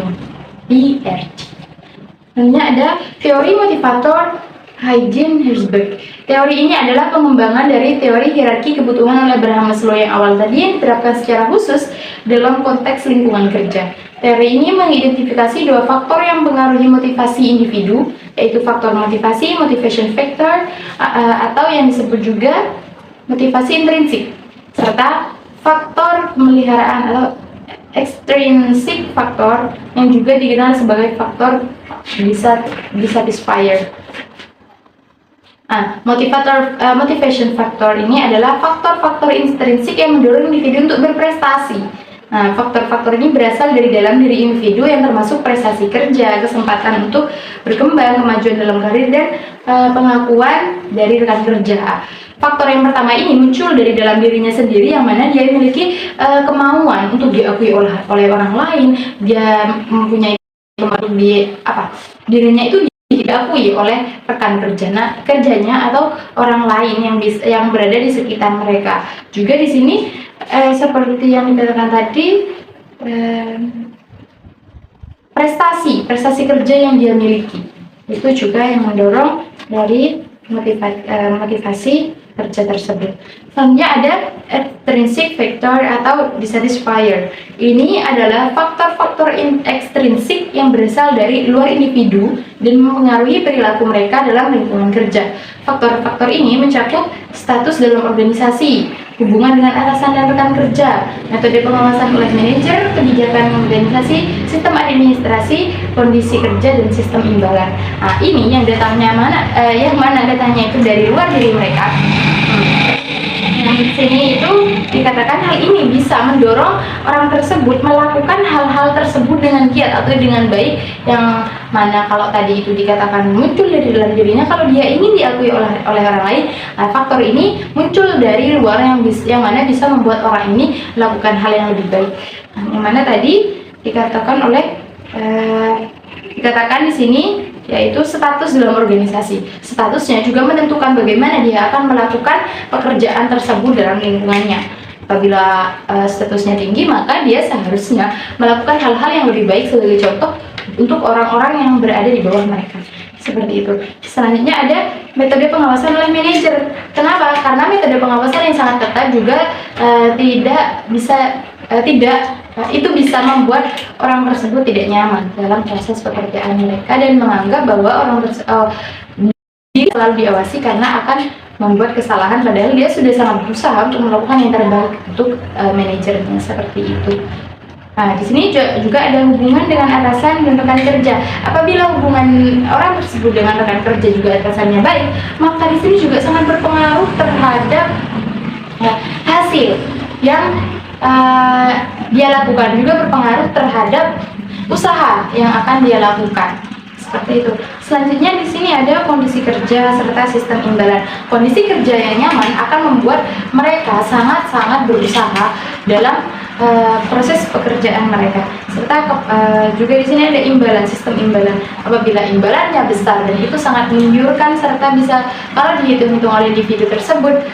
Selanjutnya ada teori motivator Heisenberg. Teori ini adalah pengembangan dari teori hierarki kebutuhan oleh Abraham Maslow yang awal tadi yang diterapkan secara khusus dalam konteks lingkungan kerja. Teori ini mengidentifikasi 2 faktor yang mempengaruhi motivasi individu, yaitu faktor motivasi, motivation factor, atau yang disebut juga motivasi intrinsik, serta faktor pemeliharaan atau extrinsic factor yang juga dikenal sebagai faktor dissatisfier. Motivation factor ini adalah faktor-faktor intrinsik yang mendorong individu untuk berprestasi. Nah, faktor-faktor ini berasal dari dalam diri individu yang termasuk prestasi kerja, kesempatan untuk berkembang, kemajuan dalam karir, dan pengakuan dari rekan kerja. Faktor yang pertama ini muncul dari dalam dirinya sendiri, yang mana dia memiliki kemauan untuk diakui oleh orang lain. Dia mempunyai kemauan dirinya itu diakui oleh rekan kerjanya atau orang lain yang berada di sekitar mereka. Juga di sini seperti yang dikatakan tadi, prestasi kerja yang dia miliki itu juga yang mendorong dari motivasi kerja tersebut. Selanjutnya ada extrinsic factor atau dissatisfier. Ini adalah faktor-faktor ekstrinsik yang berasal dari luar individu dan mempengaruhi perilaku mereka dalam lingkungan kerja. Faktor-faktor ini mencakup status dalam organisasi, hubungan dengan atasan dan rekan kerja, metode pengawasan oleh manajer, kebijakan organisasi, sistem administrasi, kondisi kerja, dan sistem imbalan. Nah, ini yang datanya mana datanya itu dari luar diri mereka. Yang di sini itu dikatakan hal ini bisa mendorong orang tersebut melakukan hal-hal tersebut dengan giat atau dengan baik, yang mana kalau tadi itu dikatakan muncul dari dalam dirinya, kalau dia ingin diakui oleh orang lain, faktor ini muncul dari luar yang mana bisa membuat orang ini melakukan hal yang lebih baik. Yang mana tadi dikatakan di sini yaitu status dalam organisasi. Statusnya juga menentukan bagaimana dia akan melakukan pekerjaan tersebut dalam lingkungannya. Apabila statusnya tinggi, maka dia seharusnya melakukan hal-hal yang lebih baik sebagai contoh untuk orang-orang yang berada di bawah mereka. seperti itu. Selanjutnya ada metode pengawasan oleh manajer. Kenapa? Karena metode pengawasan yang sangat ketat juga itu bisa membuat orang tersebut tidak nyaman dalam proses pekerjaan mereka dan menganggap bahwa dia selalu diawasi karena akan membuat kesalahan, padahal dia sudah sangat berusaha untuk melakukan yang terbaik untuk manajernya, seperti itu. Nah, di sini juga ada hubungan dengan atasan dan rekan kerja. Apabila hubungan orang tersebut dengan rekan kerja juga atasannya baik, maka di sini juga sangat berpengaruh terhadap hasil yang dia lakukan, juga berpengaruh terhadap usaha yang akan dia lakukan. Seperti itu. Selanjutnya di sini ada kondisi kerja serta sistem imbalan. Kondisi kerja yang nyaman akan membuat mereka sangat-sangat berusaha dalam proses pekerjaan mereka. Serta juga di sini ada imbalan, sistem imbalan. Apabila imbalannya besar dan itu sangat menggiurkan serta bisa kalau dihitung-hitung oleh individu tersebut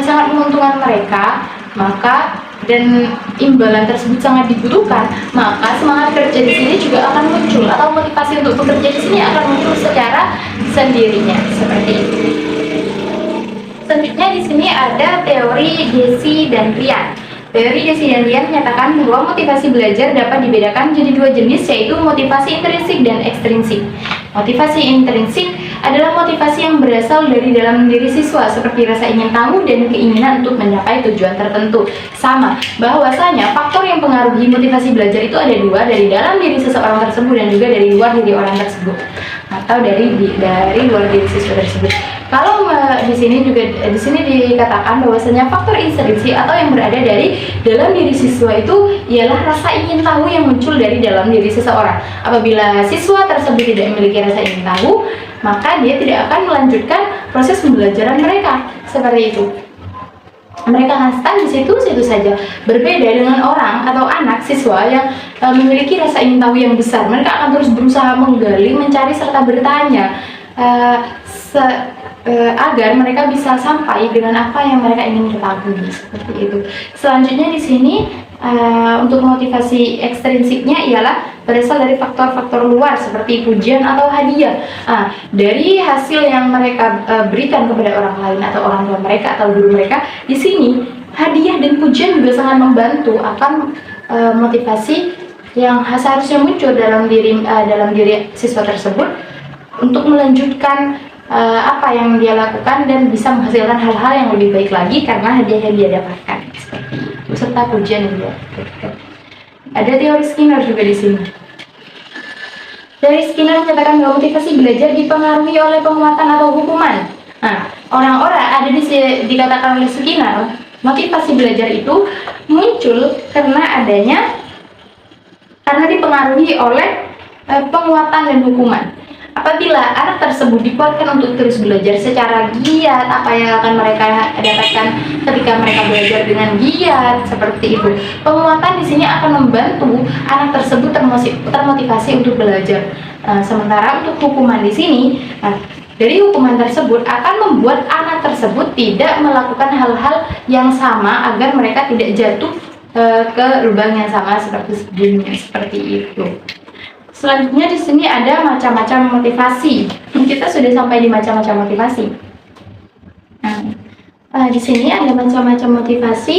sangat menguntungkan mereka, maka dan imbalan tersebut sangat dibutuhkan, maka semangat kerja di sini juga akan muncul atau motivasi untuk bekerja di sini akan muncul secara sendirinya, seperti itu. Selanjutnya di sini ada teori Deci dan Ryan. Teori Deci dan Ryan menyatakan bahwa motivasi belajar dapat dibedakan menjadi dua jenis, yaitu motivasi intrinsik dan ekstrinsik. Motivasi intrinsik adalah motivasi yang berasal dari dalam diri siswa, seperti rasa ingin tahu dan keinginan untuk mencapai tujuan tertentu. Sama, bahwasanya faktor yang mempengaruhi motivasi belajar itu ada dua, dari dalam diri seseorang tersebut dan juga dari luar diri orang tersebut, atau dari luar diri siswa tersebut. Kalau di sini dikatakan bahwasanya faktor intrinsik atau yang berada dari dalam diri siswa itu ialah rasa ingin tahu yang muncul dari dalam diri seseorang. Apabila siswa tersebut tidak memiliki rasa ingin tahu, maka dia tidak akan melanjutkan proses pembelajaran mereka, seperti itu. Mereka akan stand di situ saja. Berbeda dengan orang atau anak siswa yang memiliki rasa ingin tahu yang besar, mereka akan terus berusaha menggali, mencari serta bertanya agar mereka bisa sampai dengan apa yang mereka ingin ketahui, seperti itu. Selanjutnya di sini untuk motivasi ekstrinsiknya ialah berasal dari faktor-faktor luar seperti pujian atau hadiah. Dari hasil yang mereka berikan kepada orang lain atau orang tua mereka atau guru mereka, di sini hadiah dan pujian juga sangat membantu akan motivasi yang seharusnya muncul dalam diri siswa tersebut untuk melanjutkan apa yang dia lakukan dan bisa menghasilkan hal-hal yang lebih baik lagi karena hadiah yang dia dapatkan, seperti itu, serta pujian yang dia dapatkan. Ada teori Skinner juga di sini. Teori Skinner menyatakan bahwa motivasi belajar dipengaruhi oleh penguatan atau hukuman. Orang-orang dikatakan oleh Skinner, motivasi belajar itu muncul karena dipengaruhi oleh penguatan dan hukuman. Apabila anak tersebut dikuatkan untuk terus belajar secara giat, apa yang akan mereka dapatkan ketika mereka belajar dengan giat, seperti itu. Penguatan di sini akan membantu anak tersebut termotivasi untuk belajar. Sementara untuk hukuman di sini, dari hukuman tersebut akan membuat anak tersebut tidak melakukan hal-hal yang sama agar mereka tidak jatuh ke lubang yang sama seperti sebelumnya, seperti itu. Selanjutnya di sini ada macam-macam motivasi. Kita sudah sampai di macam-macam motivasi. Di sini ada macam-macam motivasi.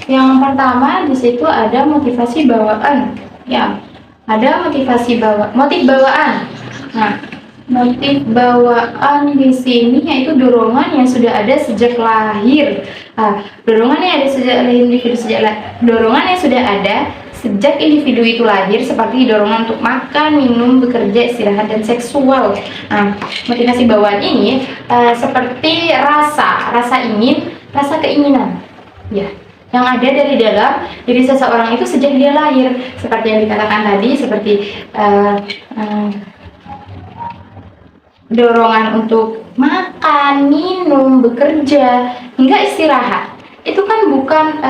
Yang pertama di situ ada motivasi bawaan. Ya, ada motivasi motif bawaan. Motif bawaan di sini yaitu dorongan yang sudah ada sejak lahir. Dorongan yang sudah ada sejak individu itu lahir, seperti dorongan untuk makan, minum, bekerja, istirahat, dan seksual. Motivasi bawaan ini seperti rasa ingin, rasa keinginan, ya, yang ada dari dalam diri seseorang itu sejak dia lahir, seperti yang dikatakan tadi, seperti dorongan untuk makan, minum, bekerja, hingga istirahat. Itu kan bukan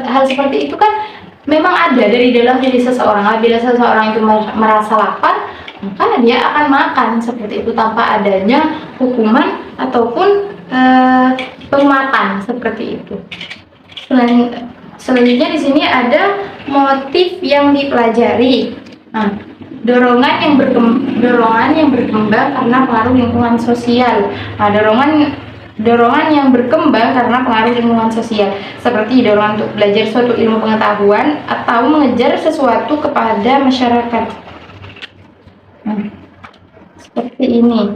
hal seperti itu kan memang ada dari dalam diri seseorang. Bila seseorang itu merasa lapar, maka dia akan makan, seperti itu, tanpa adanya hukuman ataupun penguatan, seperti itu. Selanjutnya di sini ada motif yang dipelajari. dorongan yang berkembang karena pengaruh lingkungan sosial. Nah, dorongan yang berkembang karena pengaruh lingkungan sosial, seperti dorongan untuk belajar suatu ilmu pengetahuan atau mengejar sesuatu kepada masyarakat. Seperti ini.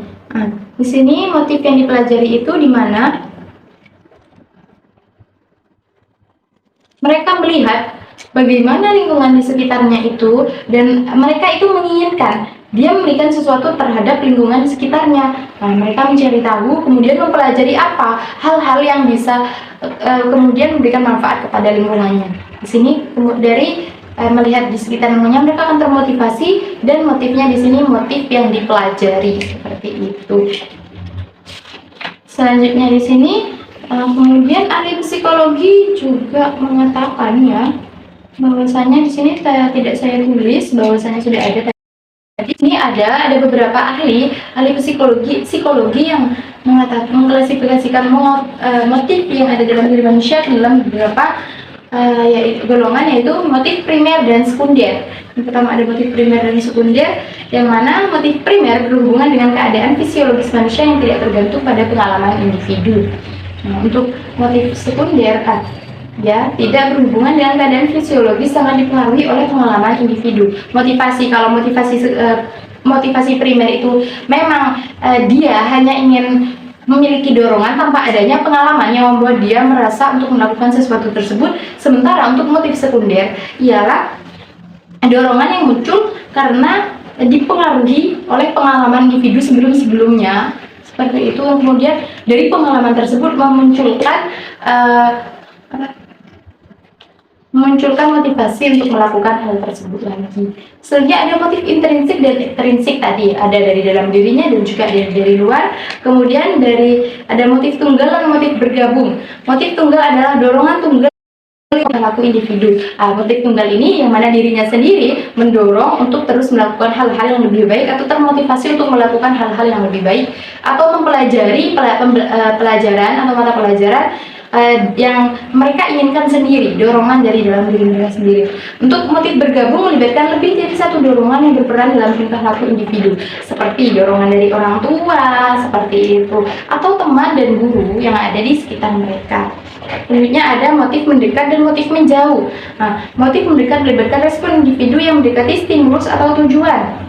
Di sini motif yang dipelajari itu di mana mereka melihat bagaimana lingkungan di sekitarnya itu, dan mereka itu menginginkan dia memberikan sesuatu terhadap lingkungan di sekitarnya. Nah, mereka mencari tahu, kemudian mempelajari apa hal-hal yang bisa kemudian memberikan manfaat kepada lingkungannya. Di sini dari melihat di sekitar lingkungannya, mereka akan termotivasi, dan motifnya di sini motif yang dipelajari seperti itu. Selanjutnya di sini kemudian ahli psikologi juga mengatakan ya, bahwasanya di sini tidak saya tulis, bahwasanya sudah ada tadi. Ini ada beberapa ahli psikologi yang mengklasifikasikan motif yang ada dalam diri manusia dalam beberapa golongan, yaitu motif primer dan sekunder. Yang pertama ada motif primer dan sekunder, yang mana motif primer berhubungan dengan keadaan fisiologis manusia yang tidak tergantung pada pengalaman individu. Nah, untuk motif sekunder ya tidak berhubungan dengan keadaan fisiologis, sangat dipengaruhi oleh pengalaman individu. Kalau motivasi primer itu memang dia hanya ingin memiliki dorongan tanpa adanya pengalaman yang membuat dia merasa untuk melakukan sesuatu tersebut. Sementara untuk motif sekunder ialah dorongan yang muncul karena dipengaruhi oleh pengalaman individu sebelum-sebelumnya, seperti itu. Kemudian dari pengalaman tersebut memunculkan motivasi untuk melakukan hal tersebut lagi. Selanjutnya ada motif intrinsik dan ekstrinsik, tadi ada dari dalam dirinya dan juga dari luar. Kemudian ada motif tunggal dan motif bergabung. Motif tunggal adalah dorongan tunggal perilaku individu. Motif tunggal ini yang mana dirinya sendiri mendorong untuk terus melakukan hal-hal yang lebih baik, atau termotivasi untuk melakukan hal-hal yang lebih baik, atau mempelajari pelajaran atau mata pelajaran yang mereka inginkan sendiri, dorongan dari dalam diri mereka sendiri. Untuk motif bergabung melibatkan lebih dari satu dorongan yang berperan dalam tingkah laku individu, seperti dorongan dari orang tua, seperti itu, atau teman dan guru yang ada di sekitar mereka. Selanjutnya ada motif mendekat dan motif menjauh. Nah, motif mendekat melibatkan respon individu yang mendekati stimulus atau tujuan.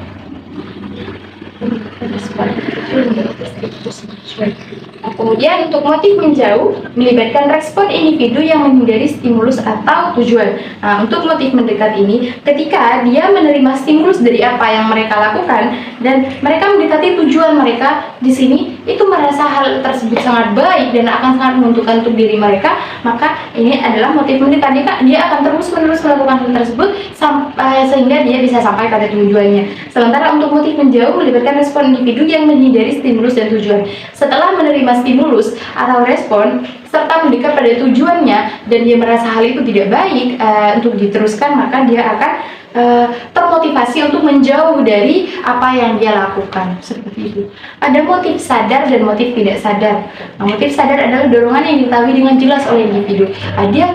Kemudian untuk motif menjauh melibatkan respon individu yang menghindari stimulus atau tujuan. Nah, untuk motif mendekat ini ketika dia menerima stimulus dari apa yang mereka lakukan dan mereka mendekati tujuan mereka, di sini itu merasa hal tersebut sangat baik dan akan sangat menguntungkan untuk diri mereka, maka ini adalah motif mendekat. Dia akan terus-menerus melakukan hal tersebut sampai sehingga dia bisa sampai pada tujuannya. Sementara untuk motif menjauh melibatkan respon individu yang menghindari stimulus dan tujuan. Setelah menerima stimulus atau respon serta mendekat pada tujuannya dan dia merasa hal itu tidak baik untuk diteruskan, maka dia akan termotivasi untuk menjauh dari apa yang dia lakukan, seperti itu. Ada motif sadar dan motif tidak sadar. Nah, motif sadar adalah dorongan yang diketahui dengan jelas oleh individu. Dia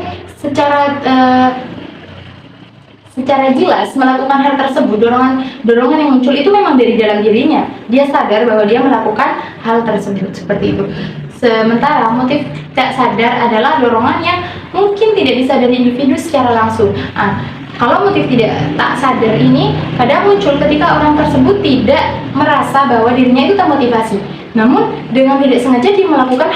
secara jelas melakukan hal tersebut. Dorongan yang muncul itu memang dari dalam dirinya. Dia sadar bahwa dia melakukan hal tersebut, seperti itu. Sementara motif tak sadar adalah dorongan yang mungkin tidak disadari individu secara langsung. Kalau motif tak sadar ini kadang muncul ketika orang tersebut tidak merasa bahwa dirinya itu termotivasi, namun dengan tidak sengaja dia melakukan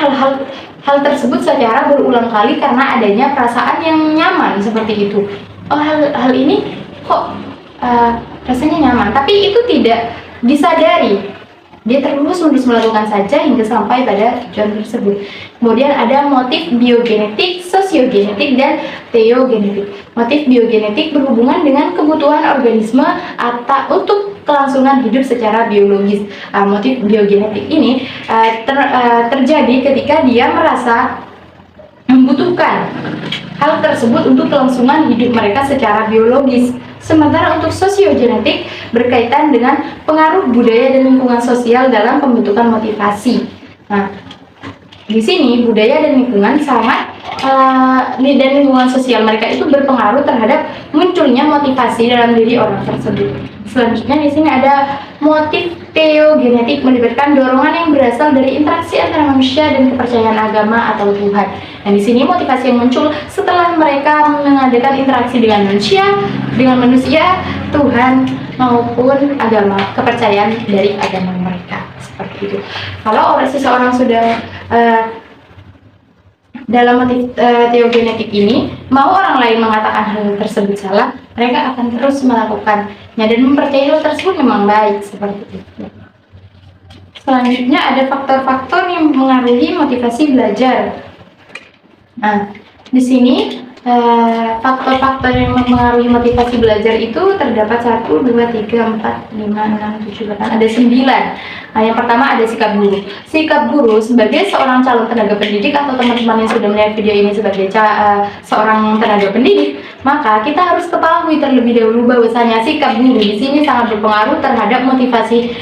hal tersebut secara berulang kali karena adanya perasaan yang nyaman, seperti itu. Hal ini kok rasanya nyaman, tapi itu tidak disadari. Dia terus-menerus melakukan saja hingga sampai pada tujuan tersebut. Kemudian ada motif biogenetik, sosiogenetik, dan teogenetik. Motif biogenetik berhubungan dengan kebutuhan organisme atau untuk kelangsungan hidup secara biologis. Motif biogenetik ini terjadi ketika dia merasa membutuhkan hal tersebut untuk kelangsungan hidup mereka secara biologis. Sementara untuk sosiogenetik berkaitan dengan pengaruh budaya dan lingkungan sosial dalam pembentukan motivasi. Nah, di sini budaya dan lingkungan dan lingkungan sosial mereka itu berpengaruh terhadap munculnya motivasi dalam diri orang tersebut. Selanjutnya di sini ada motif teogenetik, melibatkan dorongan yang berasal dari interaksi antara manusia dan kepercayaan agama atau Tuhan. Dan di sini motivasi yang muncul setelah mereka mengadakan interaksi dengan manusia, Tuhan maupun agama, kepercayaan dari agama mereka, seperti itu. Kalau seseorang sudah dalam motif teogenetik ini, mau orang lain mengatakan hal tersebut salah, mereka akan terus melakukannya dan mempercayai hal tersebut memang baik, seperti itu. Selanjutnya ada faktor-faktor yang mempengaruhi motivasi belajar. Nah, di sini faktor-faktor yang mempengaruhi motivasi belajar itu terdapat 1, 2, 3, 4, 5, 6, 7, 8, ada 9. Nah, yang pertama ada sikap guru. Sikap guru sebagai seorang calon tenaga pendidik atau teman-teman yang sudah melihat video ini sebagai seorang tenaga pendidik, maka kita harus ketahui terlebih dahulu bahwasanya sikap guru di sini sangat berpengaruh terhadap motivasi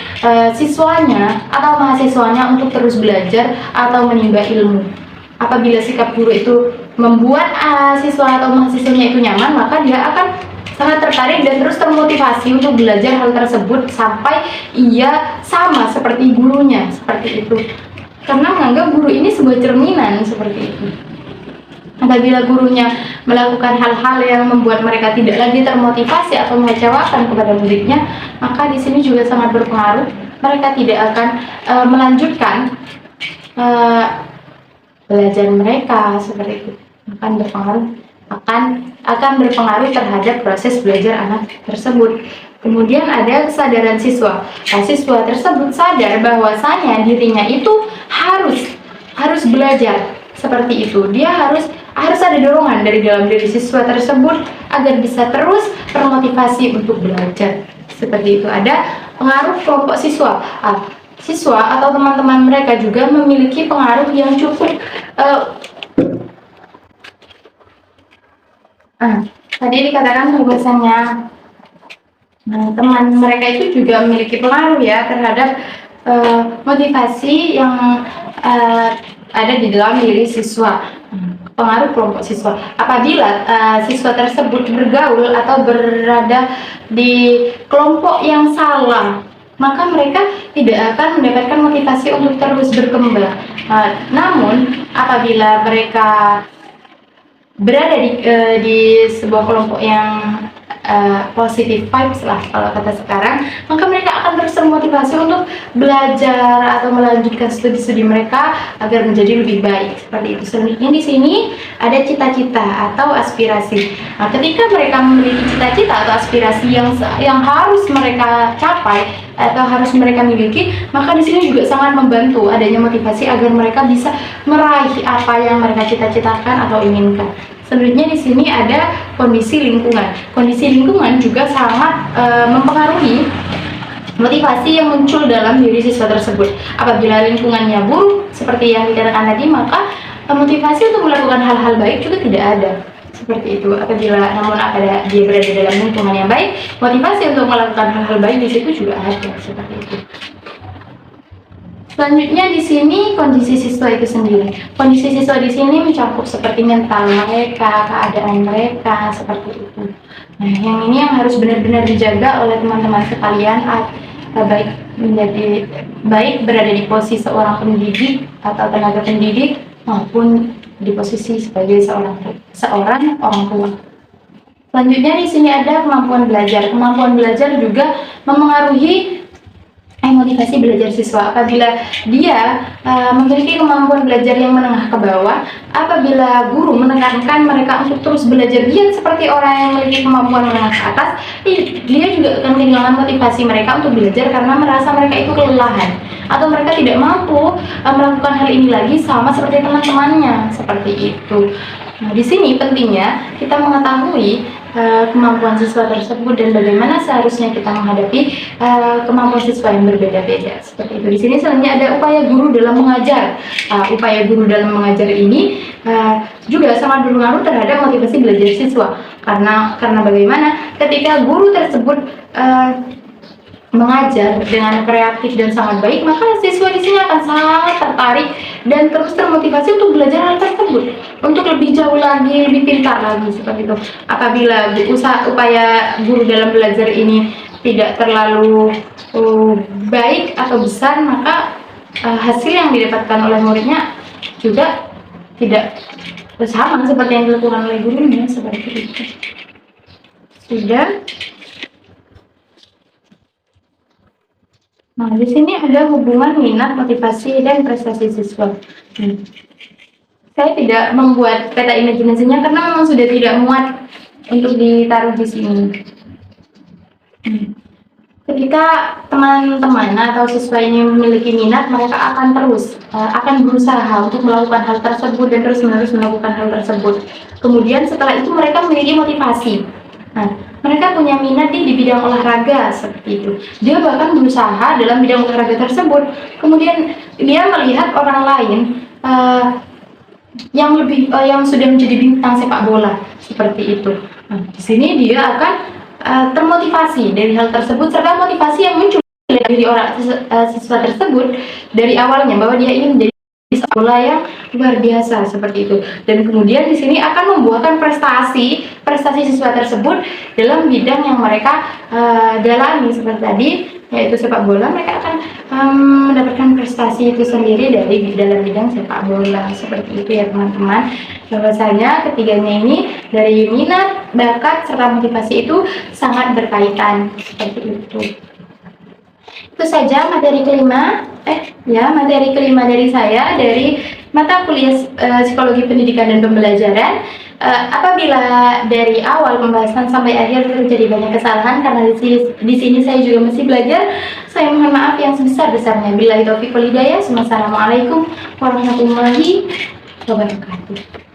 siswanya atau mahasiswanya untuk terus belajar atau menimba ilmu. Apabila sikap guru itu membuat siswa atau mahasiswanya itu nyaman, maka dia akan sangat tertarik dan terus termotivasi untuk belajar hal tersebut sampai ia sama seperti gurunya, seperti itu. Karena menganggap guru ini sebuah cerminan, seperti itu. Apabila gurunya melakukan hal-hal yang membuat mereka tidak lagi termotivasi atau mengecewakan kepada muridnya, maka di sini juga sangat berpengaruh. Mereka tidak akan melanjutkan belajar mereka, seperti itu. Akan berpengaruh terhadap proses belajar anak tersebut. Kemudian ada kesadaran siswa. Nah, siswa tersebut sadar bahwasanya dirinya itu harus belajar, seperti itu. Dia harus ada dorongan dari dalam diri siswa tersebut agar bisa terus termotivasi untuk belajar, seperti itu. Ada pengaruh kelompok siswa. Siswa atau teman-teman mereka juga memiliki pengaruh yang cukup tadi dikatakan bahwasanya teman mereka itu juga memiliki pengaruh ya terhadap motivasi yang ada di dalam diri siswa. Pengaruh kelompok siswa. Apabila siswa tersebut bergaul atau berada di kelompok yang salah, maka mereka tidak akan mendapatkan motivasi untuk terus berkembang. Namun apabila mereka berada di sebuah kelompok yang positive vibes lah kalau kata sekarang, maka mereka akan terus termotivasi untuk belajar atau melanjutkan studi-studi mereka agar menjadi lebih baik, seperti itu. Selanjutnya di sini ada cita-cita atau aspirasi. Nah, ketika mereka memiliki cita-cita atau aspirasi yang harus mereka capai atau harus mereka miliki, maka di sini juga sangat membantu adanya motivasi agar mereka bisa meraih apa yang mereka cita-citakan atau inginkan. Selanjutnya di sini ada kondisi lingkungan. Kondisi lingkungan juga sangat mempengaruhi motivasi yang muncul dalam diri siswa tersebut. Apabila lingkungannya buruk seperti yang dikatakan tadi, maka motivasi untuk melakukan hal-hal baik juga tidak ada. Seperti itu. Namun dia berada dalam lingkungan yang baik, motivasi untuk melakukan hal-hal baik di situ juga ada, seperti itu. Selanjutnya di sini kondisi siswa itu sendiri. Kondisi siswa di sini mencakup seperti mental mereka, keadaan mereka, seperti itu. Nah, yang ini yang harus benar-benar dijaga oleh teman-teman sekalian, baik berada di posisi seorang pendidik atau tenaga pendidik maupun di posisi sebagai seorang orang tua. Selanjutnya di sini ada kemampuan belajar. Kemampuan belajar juga mempengaruhi motivasi belajar siswa. Apabila dia memiliki kemampuan belajar yang menengah ke bawah, apabila guru menekankan mereka untuk terus belajar giat seperti orang yang memiliki kemampuan menengah ke atas, dia juga akan kehilangan motivasi mereka untuk belajar karena merasa mereka itu kelelahan atau mereka tidak mampu melakukan hal ini lagi sama seperti teman-temannya, seperti itu. Nah, di sini pentingnya kita mengetahui kemampuan siswa tersebut dan bagaimana seharusnya kita menghadapi kemampuan siswa yang berbeda-beda, seperti itu. Di sini selanjutnya ada upaya guru dalam mengajar. Upaya guru dalam mengajar ini juga sangat berpengaruh terhadap motivasi belajar siswa, karena bagaimana ketika guru tersebut mengajar dengan kreatif dan sangat baik, maka siswa di sini akan sangat tertarik dan terus termotivasi untuk belajar hal tersebut, untuk lebih jauh lagi, lebih pintar lagi, seperti itu. Apabila upaya guru dalam belajar ini tidak terlalu baik atau besar, maka hasil yang didapatkan oleh muridnya juga tidak sama seperti yang dilakukan oleh gurunya, seperti itu. Sudah. Nah, di sini ada hubungan minat, motivasi, dan prestasi siswa. Saya tidak membuat peta imajinasinya karena memang sudah tidak muat untuk ditaruh di sini. Ketika teman-teman atau siswa ini memiliki minat, mereka akan terus akan berusaha untuk melakukan hal tersebut dan terus-menerus melakukan hal tersebut. Kemudian setelah itu mereka memiliki motivasi. Nah, mereka punya minat di bidang olahraga seperti itu. Dia bahkan berusaha dalam bidang olahraga tersebut. Kemudian dia melihat orang lain yang sudah menjadi bintang sepak bola seperti itu. Nah, di sini dia akan termotivasi dari hal tersebut, serta motivasi yang muncul dari orang siswa tersebut dari awalnya bahwa dia ingin menjadi sepak bola yang luar biasa seperti itu, dan kemudian di sini akan membuahkan prestasi siswa tersebut dalam bidang yang mereka dalami seperti tadi, yaitu sepak bola. Mereka akan mendapatkan prestasi itu sendiri dari dalam bidang sepak bola seperti itu ya teman-teman. Bahwasanya ketiganya ini dari minat, bakat, serta motivasi itu sangat berkaitan seperti itu. Itu saja materi kelima dari saya dari mata kuliah Psikologi Pendidikan dan Pembelajaran. Apabila dari awal pembahasan sampai akhir terjadi banyak kesalahan karena di sini saya juga masih belajar, saya mohon maaf yang sebesar-besarnya. Billahi taufiq wal hidayah. Wassalamualaikum warahmatullahi wabarakatuh.